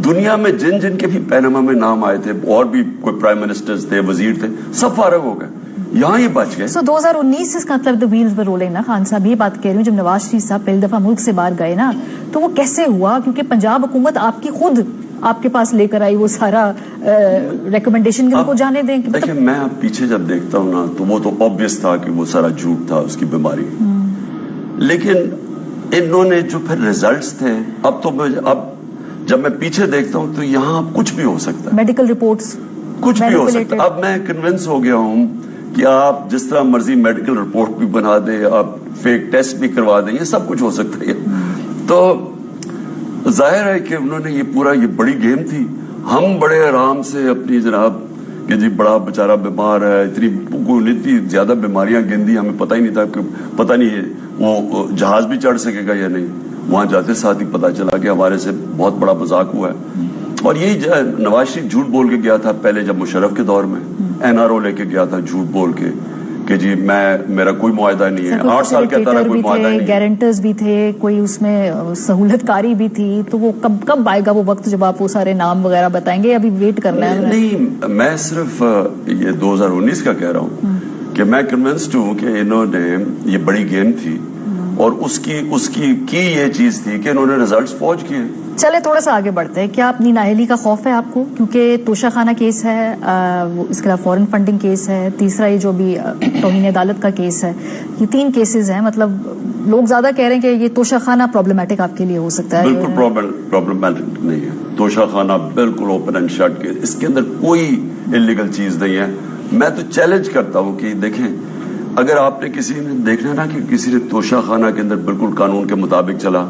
दुनिया में जिन जिन के भी पैनामा में नाम आए थे, और भी कोई प्राइम मिनिस्टर्स थे, वजीर थे, सब फारग हो गए, यहाँ ये बच गए। 2019 इसका मतलब द व्हील्स वर रोलिंग ना खान साहब, ये बात कह रही हूँ। जब नवाज शरीफ साहब पहली दफा मुल्क से बाहर गए ना, तो वो कैसे हुआ? क्योंकि पंजाब हुकूमत आपकी खुद आपके पास लेकर आई वो सारा रिकमेंडेशन कि उनको जाने दें। देखिए, मैं अब पीछे जब देखता हूँ ना, तो वो तो ऑब्वियस था कि वो सारा झूठ था, उसकी बीमारी। लेकिन इन्होंने जो फिर रिजल्ट्स थे, अब जब मैं पीछे देखता हूँ तो यहाँ कुछ भी हो सकता है, मेडिकल रिपोर्ट्स कुछ भी हो सकता है। अब मैं कन्विंस हो गया हूँ कि आप जिस तरह मर्जी मेडिकल रिपोर्ट भी बना दे, आप फेक टेस्ट भी करवा दें, ये सब कुछ हो सकता है। तो जाहिर है कि उन्होंने ये बड़ी गेम थी। हम बड़े आराम से अपनी जनाब कि जी बड़ा बेचारा बीमार है, इतनी ज्यादा बीमारियां गिनती, हमें पता ही नहीं था कि पता नहीं वो जहाज भी चढ़ सकेगा या नहीं। वहां जाते साथ ही पता चला कि हमारे से बहुत बड़ा मजाक हुआ है। और यही नवाज शरीफ झूठ बोल के गया था पहले, जब मुशर्रफ के दौर में एनआरओ लेके गया था झूठ बोल के कि जी मेरा कोई मुआहदा नहीं है। 8 साल कहता रहा कोई मुआहदा नहीं, गारंटर्स भी थे, कोई उसमें सहूलतकारी भी थी। तो वो कब आएगा वो वक्त जब आप वो सारे नाम वगैरह बताएंगे? अभी वेट करना है। नहीं, मैं सिर्फ ये 2019 का कह रहा हूँ कि मैं कन्विंस्ड हूँ कि इन्होंने ये बड़ी गेम थी, और उसकी ये चीज थी कि इन्होंने रिजल्ट्स फौज किए। चले थोड़ा सा आगे बढ़ते हैं। क्या अपनी नाअहली का खौफ है आपको? क्योंकि तोशाखाना केस है, इसके अलावा फॉरेन फंडिंग केस है, तीसरा ये जो भी तौहीन अदालत का केस है, ये 3 केसेस हैं। मतलब लोग ज्यादा कह रहे हैं कि ये तोशाखाना प्रॉब्लमेटिक आपके लिए हो सकता है। बिल्कुल प्रॉब्लमेटिक नहीं है तोशाखाना, बिल्कुल ओपन एंड शट केस, इसके अंदर कोई इलीगल चीज नहीं है। मैं तो चैलेंज करता हूँ कि देखें, अगर आपने किसी ने देखना ना कि किसी ने तोशाखाना के अंदर बिल्कुल कानून के मुताबिक चला,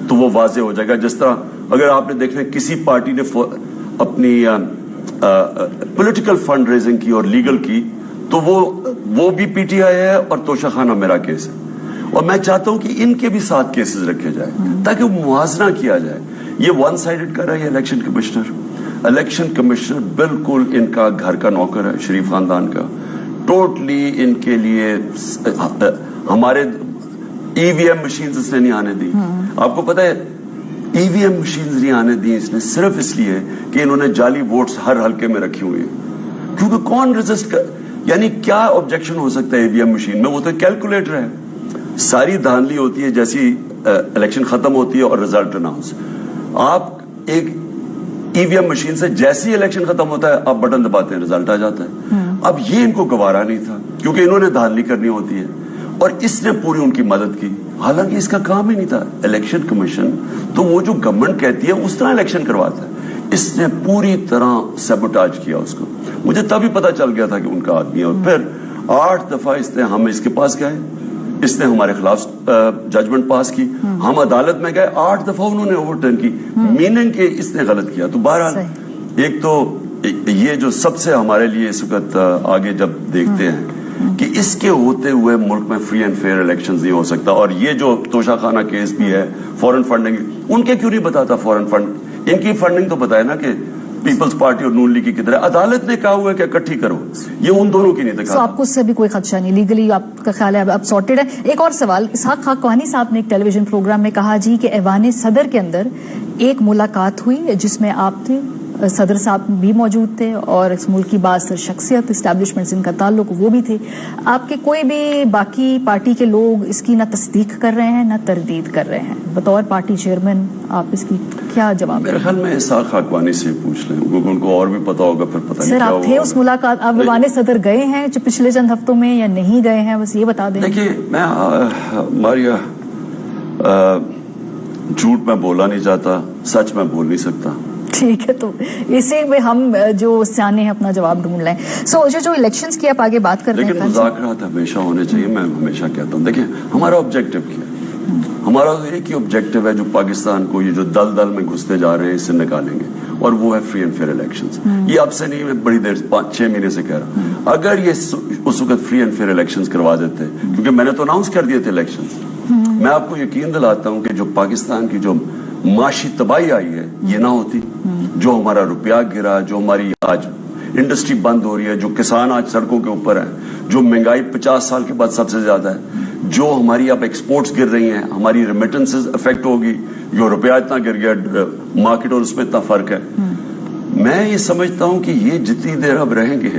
तो वो वाजे हो जाएगा। जिस तरह अगर आपने देखना किसी पार्टी ने अपनी पॉलिटिकल फंड रेजिंग की और लीगल की, तो वो भी PTI है और तोशाखाना मेरा केस है। और मैं चाहता हूं कि इनके भी 7 केसेस रखे जाए ताकि मुआवजा किया जाए। ये वन साइडेड कर रहा है इलेक्शन कमिश्नर बिल्कुल इनका घर का नौकर है, शरीफ खानदान का। टोटली इनके लिए हमारे EVM मशीन इसने नहीं आने दी। आपको पता है EVM मशीन नहीं आने दी इसने सिर्फ इसलिए कि इन्होंने जाली वोट्स हर हल्के में रखी हुई है। क्योंकि कौन रेजिस्ट कर, यानी क्या ऑब्जेक्शन हो सकता है EVM मशीन में? वो तो कैलकुलेटर है। सारी धांधली होती है जैसी इलेक्शन खत्म होती है और रिजल्ट अनाउंस। आप एक EVM मशीन से जैसे ही इलेक्शन खत्म होता है आप बटन दबाते हैं, रिजल्ट आ जाता है। اب یہ ان کو گوارا نہیں تھا کیونکہ انہوں نے دھاندلی کرنی ہوتی ہے اور اس نے پوری ان کی مدد کی، حالانکہ اس کا کام ہی نہیں تھا۔ الیکشن کمیشن تو وہ جو گورنمنٹ کہتی ہے اس طرح الیکشن کرواتا ہے، اس نے پوری طرح سیبوٹاج کیا اس کو۔ مجھے تبھی پتا چل گیا تھا کہ ان کا آدمی ہے، اور پھر 8 دفعہ ہم اس کے پاس گئے، اس نے ہمارے خلاف ججمنٹ پاس کی، ہم عدالت میں گئے، 8 دفعہ انہوں نے اوور ٹرن کی، میننگ کہ اس نے غلط کیا۔ تو بہرحال ایک تو یہ جو سب سے ہمارے لیے اس وقت آگے جب دیکھتے ہیں کہ اس کے ہوتے ہوئے ملک میں فری اینڈ فیئر الیکشن نہیں ہو سکتا، اور یہ جو توشہ خانہ کیس بھی ہے، فورن فنڈنگ، ان کے کیوں نہیں بتاتا فورن فنڈ؟ ان کی فنڈنگ تو بتائے نا کہ پیپلز پارٹی اور نون لیگ کی کدھر ہے، عدالت نے کہا ہوا ہے کہ اکٹھی کرو، یہ ان دونوں کی نہیں دکھا۔ تو آپ کو اس سے بھی کوئی خدشہ نہیں، لیگلی آپ کا خیال ہے اب سارٹیڈ ہے؟ ایک اور سوال، اسحاق خاقانی صاحب نے ایک ٹیلی ویژن پروگرام میں کہا جی کہ ایوان صدر کے اندر ایک ملاقات ہوئی جس میں آپ تھے، صدر صاحب بھی موجود تھے، اور اس ملک کی بعض شخصیت اسٹیبلشمنٹ سے ان کا تعلق وہ بھی تھے، آپ کے کوئی بھی باقی پارٹی کے لوگ اس کی نہ تصدیق کر رہے ہیں نہ تردید کر رہے ہیں، بطور پارٹی چیئرمین آپ اس کی کیا جواب؟ میرے خیال میں اسحاق خاقانی سے پوچھ لیں، کیونکہ ان کو اور بھی پتا ہوگا، پھر پتہ نہیں سر کیا آپ تھے اس ملاقات، آپ ایوان صدر گئے ہیں جو پچھلے چند ہفتوں میں یا نہیں گئے ہیں، بس یہ بتا دیں۔ دیکھیے میں ماریا جھوٹ میں بولا نہیں جاتا، سچ میں بول نہیں سکتا۔ ٹھیک ہے، تو اسی میں ہم جو سیانے ہیں اپنا جواب ڈھونڈ لیں۔ سو جو الیکشنز کی آپ آگے بات کر رہے ہیں، لیکن مذاکرات ہمیشہ ہونے چاہیے، میں ہمیشہ کہتا ہوں۔ دیکھیں ہمارا آبجیکٹو کیا ہے، ہمارا ایک ہی آبجیکٹو ہے جو پاکستان کو یہ جو دل دل میں گھستے جا رہے ہیں اس سے نکالیں گے، اور وہ ہے فری اینڈ فیئر الیکشنز۔ یہ اب سے نہیں، میں بڑی دیر 5-6 مہینے سے کہہ رہا ہوں، اگر یہ اس وقت فری اینڈ فیئر الیکشنز کروا دیتے، کیونکہ میں نے تو اناؤنس کر دیے تھے الیکشنز، میں آپ کو یقین دلاتا ہوں کہ جو پاکستان کی جو معاشی تباہی آئی ہے یہ نہ ہوتی، جو ہمارا روپیہ گرا، جو ہماری آج انڈسٹری بند ہو رہی ہے، جو کسان آج سڑکوں کے اوپر ہیں، جو مہنگائی 50 سال کے بعد سب سے زیادہ ہے، جو ہماری اب ایکسپورٹس گر رہی ہیں، ہماری ریمیٹنسز افیکٹ ہوگی، جو روپیہ اتنا گر گیا مارکیٹ اور اس میں اتنا فرق ہے۔ میں یہ سمجھتا ہوں کہ یہ جتنی دیر اب رہیں گے،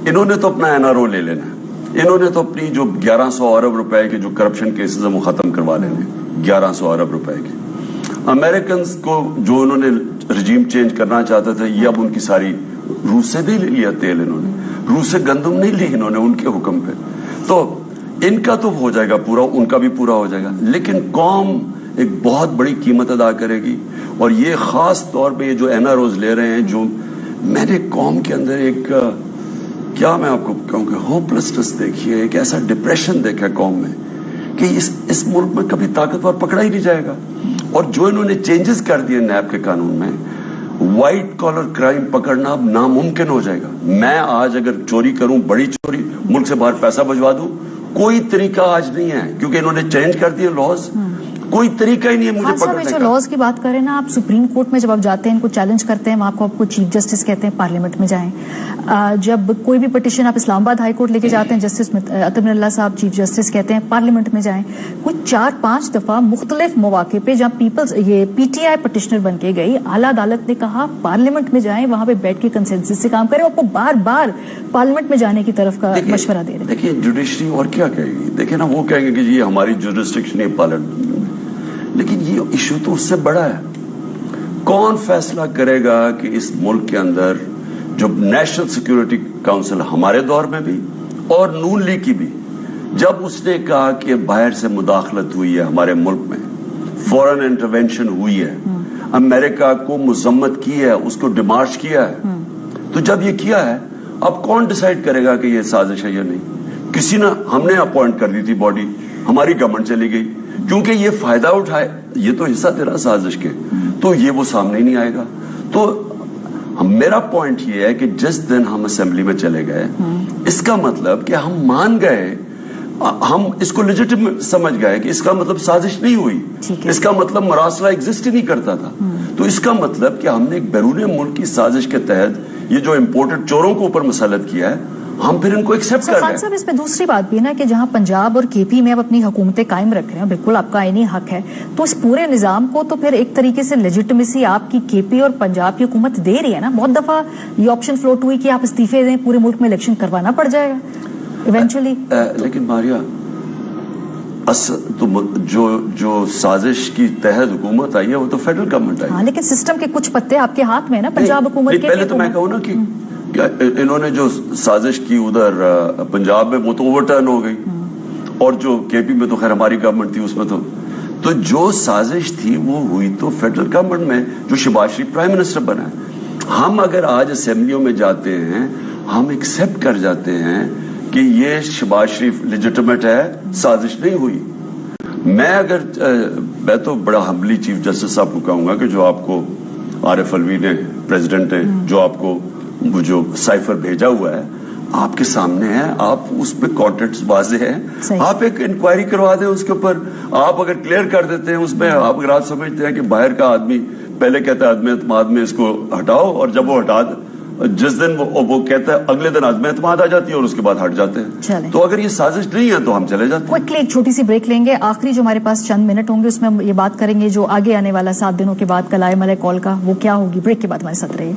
انہوں نے تو اپنا این آر او لے لینا ہے، انہوں نے تو اپنی جو 1100 ارب روپے کے جو کرپشن کیسز ہیں وہ ختم کروا لینے، 1100 ارب روپے کے۔ امریکنز کو جو انہوں نے رجیم چینج کرنا چاہتے تھے، یہ اب ان کی ساری روس سے نہیں لے لیا تیل، انہوں نے روس سے گندم نہیں لی انہوں نے ان کے حکم پہ، تو ان کا تو ہو جائے گا پورا، ان کا بھی پورا ہو جائے گا، لیکن قوم ایک بہت بڑی قیمت ادا کرے گی۔ اور یہ خاص طور پہ یہ جو این آر اوز لے رہے ہیں، جو میں نے قوم کے اندر ایک کیا میں آپ کو کہوں کہ ہوپلسنس دیکھی ہے، ایک ایسا ڈپریشن دیکھا ہے قوم میں کہ اس ملک میں کبھی طاقتور پکڑا ہی نہیں جائے گا۔ اور جو انہوں نے چینجز کر دیے نیب کے قانون میں، وائٹ کالر کرائم پکڑنا اب ناممکن ہو جائے گا۔ میں آج اگر چوری کروں، بڑی چوری، ملک سے باہر پیسہ بھجوا دوں، کوئی طریقہ آج نہیں ہے، کیونکہ انہوں نے چینج کر دیے لاز، کوئی طریقہ ہی نہیں ہے مجھے پکڑنے کا۔ جو لاز کی بات کریں نا، آپ سپریم کورٹ میں جب آپ جاتے ہیں، ان کو چیلنج کرتے ہیں، وہاں کو آپ کو چیف جسٹس کہتے ہیں، پارلیمنٹ میں جائیں۔ جب کوئی بھی پٹیشن آپ اسلام آباد ہائی کورٹ لے کے جاتے ہیں، جسٹس عطا اللہ صاحب چیف جسٹس کہتے ہیں پارلیمنٹ میں جائیں۔ کوئی 4-5 دفعہ مختلف مواقع پہ جہاں یہ پی ٹی آئی پٹیشنر بن کے گئی، اعلیٰ عدالت نے کہا پارلیمنٹ میں جائیں، وہاں پہ بیٹھ کے کنسنسس سے کام کریں، آپ کو بار بار پارلیمنٹ میں جانے کی طرف کا مشورہ دے رہے ہیں۔ دیکھیے جوڈیشری اور کیا کہے گی، دیکھیں نا، وہ کہیں گے کہ یہ ہماری جورسڈکشن ہے پارلیمنٹ، لیکن یہ ایشو تو اس سے بڑا ہے۔ کون فیصلہ کرے گا کہ اس ملک کے اندر جو نیشنل سیکیورٹی کاؤنسل ہمارے دور میں بھی اور نون لیگ کی بھی، جب اس نے کہا کہ باہر سے مداخلت ہوئی ہے ہمارے ملک میں، فورن انٹرونشن ہوئی ہے، امریکہ کو مذمت کی ہے، اس کو ڈیمارچ کیا ہے، تو جب یہ کیا ہے، اب کون ڈیسائیڈ کرے گا کہ یہ سازش ہے یا نہیں؟ کسی نے، ہم نے اپوائنٹ کر دی تھی باڈی، ہماری گورنمنٹ چلی گئی، کیونکہ یہ فائدہ اٹھائے، یہ تو حصہ تیرا سازش کے، تو یہ وہ سامنے ہی نہیں آئے گا۔ تو میرا پوائنٹ یہ ہے کہ جس دن ہم اسمبلی میں چلے گئے، اس کا مطلب کہ ہم مان گئے، ہم اس کو لیجیٹم سمجھ گئے کہ اس کا مطلب سازش نہیں ہوئی، اس کا مطلب مراسلہ ایگزسٹ ہی نہیں کرتا تھا، تو اس کا مطلب کہ ہم نے ایک بیرون ملک کی سازش کے تحت یہ جو امپورٹڈ چوروں کو اوپر مسلط کیا ہے، ہم پھر ان کو ایکسپٹ کر رہے ہیں۔ صاحب اس میں دوسری بات بھی ہے نا کہ جہاں پنجاب اور کے پی میں اب اپنی حکومتیں قائم رکھ رہے ہیں، بالکل آپ کا آئینی حق ہے، تو اس پورے نظام کو تو پھر ایک طریقے سے لیجیٹمیسی آپ کی کے پی اور پنجاب کی حکومت دے رہی ہے نا۔ بہت دفعہ یہ آپشن فلوٹ ہوئی کہ آپ استعفے دیں، پورے ملک میں الیکشن کروانا پڑ جائے گا ایونچولی۔ لیکن ماریا، جو سازش کی تحت حکومت آئی ہے وہ تو فیڈرل گورنمنٹ آئی ہے، لیکن سسٹم کے کچھ پتے آپ کے ہاتھ میں نا، پنجاب حکومت کے۔ پہلے تو میں کہوں نا کہ इन्होंने जो साजिश की उधर पंजाब में वो तो ओवरटर्न हो गई, और जो केपी में तो खैर हमारी गवर्नमेंट थी उसमें तो जो साजिश थी वो हुई तो फेडरल गवर्नमेंट में, जो शहबाज शरीफ प्राइम मिनिस्टर बना है। हम अगर आज असेंबलियों में जाते हैं, हम एक्सेप्ट कर जाते हैं कि ये शहबाज शरीफ लेजिटिमेट है, साजिश नहीं हुई। मैं तो बड़ा हम्बली चीफ जस्टिस साहब को कहूंगा कि जो आपको आरिफ अलवी ने, प्रेसिडेंट ने जो आपको वो जो साइफर भेजा हुआ है आपके सामने है, आप उसमें कॉन्टेंट्स वाजे हैं, आप एक इंक्वायरी करवा दें उसके ऊपर। आप अगर क्लियर कर देते हैं उसमें, आप अगर आज समझते हैं कि बाहर का आदमी पहले कहता है अदम एतमाद में इसको हटाओ, और जब वो हटा जिस दिन वो कहता है अगले दिन अदम एतमाद आ जाती है और उसके बाद हट जाते हैं। तो अगर ये साजिश नहीं है तो हम चले जाते हैं। क्विकली एक छोटी सी ब्रेक लेंगे, आखिरी जो हमारे पास चंद मिनट होंगे उसमें हम ये बात करेंगे जो आगे आने वाला 7 दिनों के बाद कलाए मलय कॉल का वो क्या होगी। ब्रेक के बाद हमारे साथ रहिए।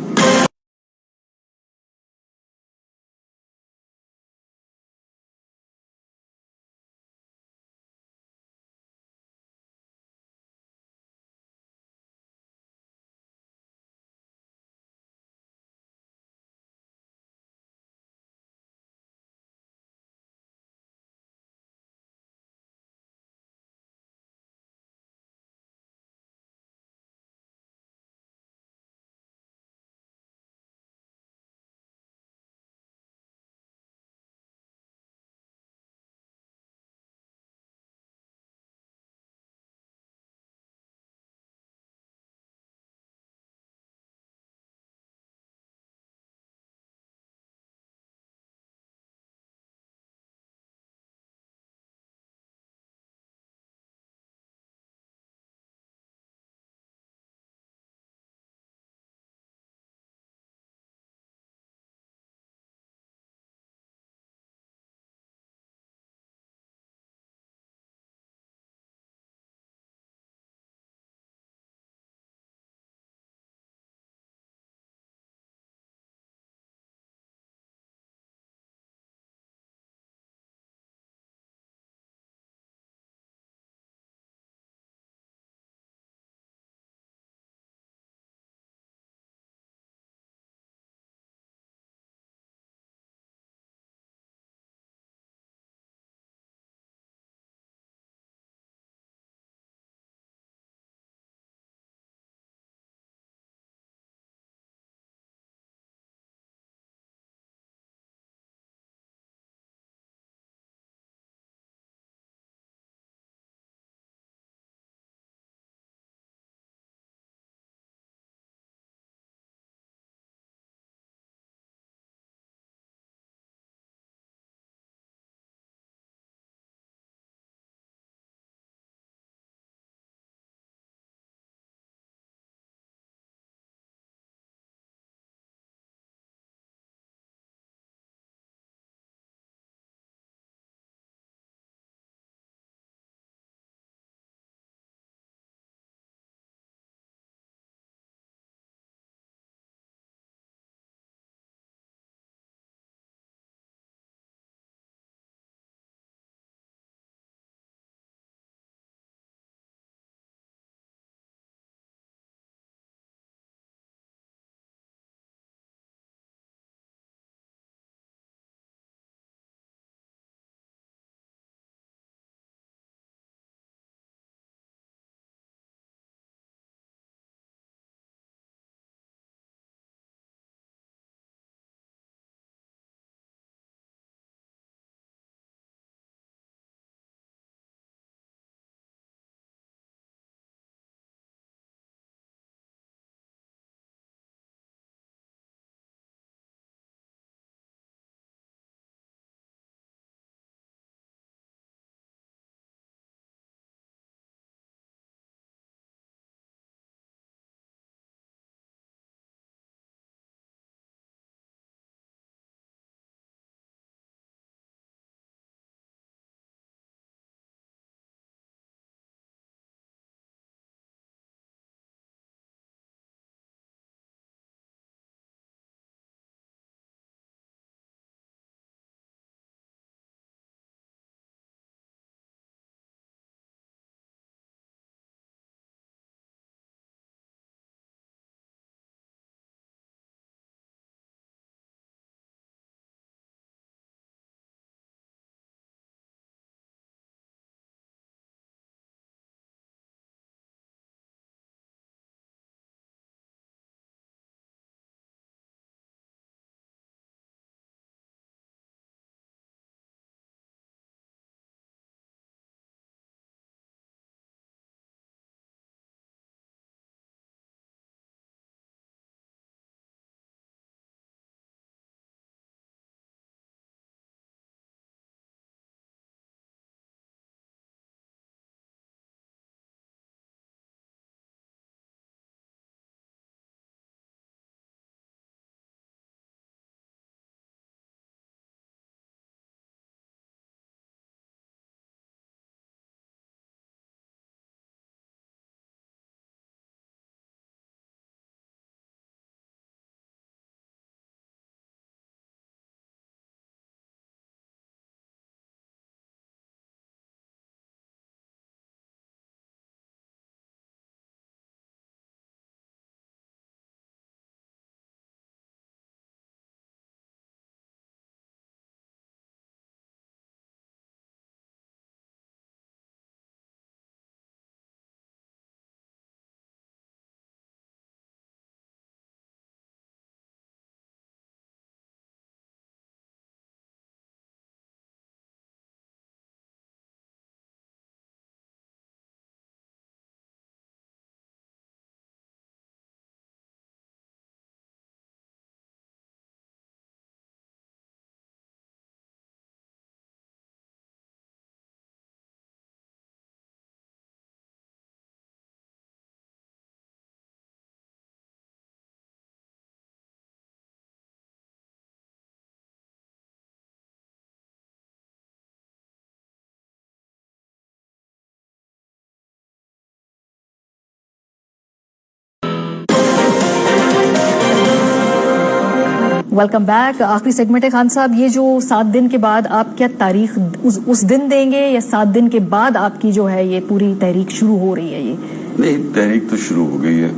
Welcome back. آخری سیگمنٹ ہے خان صاحب, یہ جو 7 دن کے بعد آپ کیا تاریخ اس دن دیں گے یا 7 دن کے بعد آپ کی جو ہے یہ پوری تحریک شروع ہو رہی ہے؟ یہ نہیں, تحریک تو شروع ہو گئی ہے.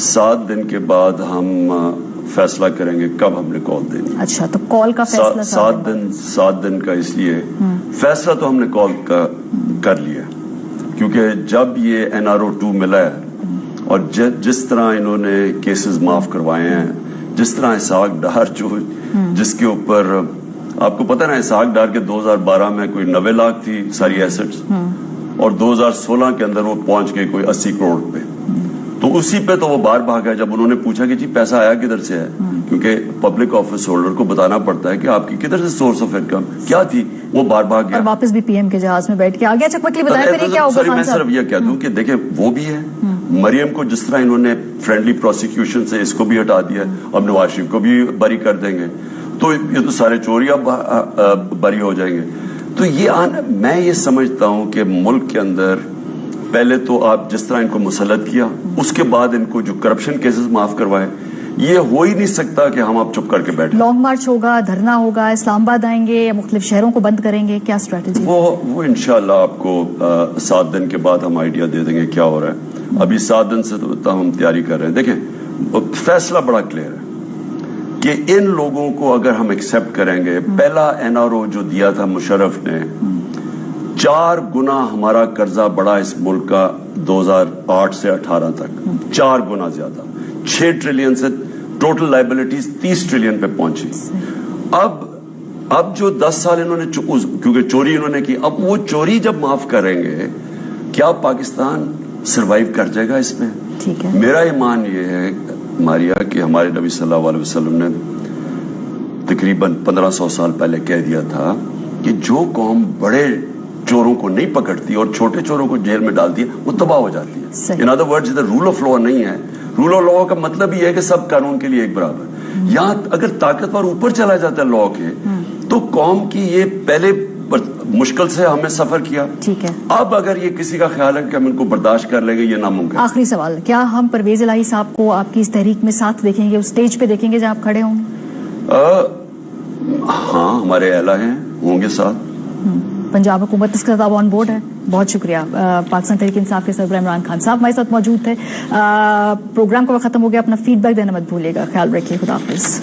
7 دن کے بعد ہم فیصلہ کریں گے کب ہم نے کال دینی. اچھا, تو کال کا فیصلہ 7 دن کا اس لیے فیصلہ تو ہم نے کال کا کر لیا, کیونکہ جب یہ NRO2 ملا ہے اور جس طرح انہوں نے کیسز معاف کروائے ہیں, جس طرح اسحاق ڈار جس کے اوپر آپ کو پتہ نا, اسحاق ڈار کے 2012 میں کوئی 90 لاکھ تھی ساری ایسٹس, اور 2016 کے اندر وہ پہنچ گئے کوئی 80 کروڑ پہ. تو اسی پہ تو وہ باہر بھاگ گیا. جب انہوں نے پوچھا کہ جی پیسہ آیا کدھر سے ہے, کیونکہ پبلک آفس ہولڈر کو بتانا پڑتا ہے کہ آپ کی کدھر سے سورس آف انکم کیا تھی, وہ باہر بھاگ گیا اور واپس بھی PM کے جہاز میں بیٹھ کے آ گیا. اچھا کوئکلی بتائیں پھر یہ کیا ہوگا خان میں صاحب؟ صرف یہ کہہ دوں کہ دیکھیں وہ بھی ہے, مریم کو جس طرح انہوں نے فرینڈلی پروسیکیوشن سے اس کو بھی ہٹا دیا, اب نواز شریف کو بھی بری کر دیں گے, تو یہ تو سارے چوری اب بری ہو جائیں گے. تو میں یہ سمجھتا ہوں کہ ملک کے اندر پہلے تو آپ جس طرح ان کو مسلط کیا, اس کے بعد ان کو جو کرپشن کیسز معاف کروائے, یہ ہو ہی نہیں سکتا کہ ہم اب چپ کر کے بیٹھیں. لانگ مارچ ہوگا, دھرنا ہوگا, اسلام آباد آئیں گے یا مختلف شہروں کو بند کریں گے, کیا اسٹریٹجی؟ وہ انشاءاللہ آپ کو 7 دن کے بعد ہم آئیڈیا دے دیں گے کیا ہو رہا ہے. ابھی 7 دن سے تو ہم تیاری کر رہے ہیں. دیکھیں فیصلہ بڑا کلیئر ہے کہ ان لوگوں کو اگر ہم ایکسپٹ کریں گے, پہلا NRO جو دیا تھا مشرف نے, 4 گنا ہمارا قرضہ بڑا اس ملک کا 2008 سے 18 تک, 4 گنا زیادہ, 6 ٹریلین سے ٹوٹل لائبلٹیز 30 ٹریلین پہ پہنچی. اب جو 10 سال انہوں نے کیونکہ چوری انہوں نے کی, اب وہ چوری جب معاف کریں گے, کیا پاکستان سروائیو کر جائے گا اس میں؟ ٹھیک ہے. میرا ایمان یہ ہے ماریا کہ ہمارے نبی صلی اللہ علیہ وسلم نے تقریباً 1500 سال پہلے کہہ دیا تھا کہ جو قوم بڑے چوروں کو نہیں پکڑتی اور چھوٹے چوروں کو جیل میں ڈالتی ہے وہ تباہ ہو جاتی ہے. ان ادر ورڈز ادھر رول آف لا نہیں ہے. رول آف لا کا مطلب یہ ہے کہ سب قانون کے لیے ایک برابر. یہاں اگر طاقتور اوپر چلا جاتا ہے لا کے, تو قوم کی یہ پہلے مشکل سے ہمیں سفر کیا. ٹھیک ہے. اب اگر یہ کسی کا خیال ہے کہ ہم ان کو برداشت کر لیں گے, یہ ناممکن. آخری سوال, کیا ہم پرویز الہی صاحب کو آپ کی اس تحریک میں ساتھ دیکھیں گے, اس سٹیج پہ دیکھیں گے جہاں آپ کھڑے ہوں گے؟ ہاں, ہمارے اعلیٰ ہیں, ہوں گے ساتھ. پنجاب حکومت اس کا خطاب آن بورڈ ہے. بہت شکریہ. پاکستان تحریک انصاف کے سربراہ عمران خان صاحب ہمارے ساتھ موجود تھے. پروگرام کا وقت ختم ہو گیا. اپنا فیڈ بیک دینا مت بھولیے گا. خیال رکھیے. خدا حافظ.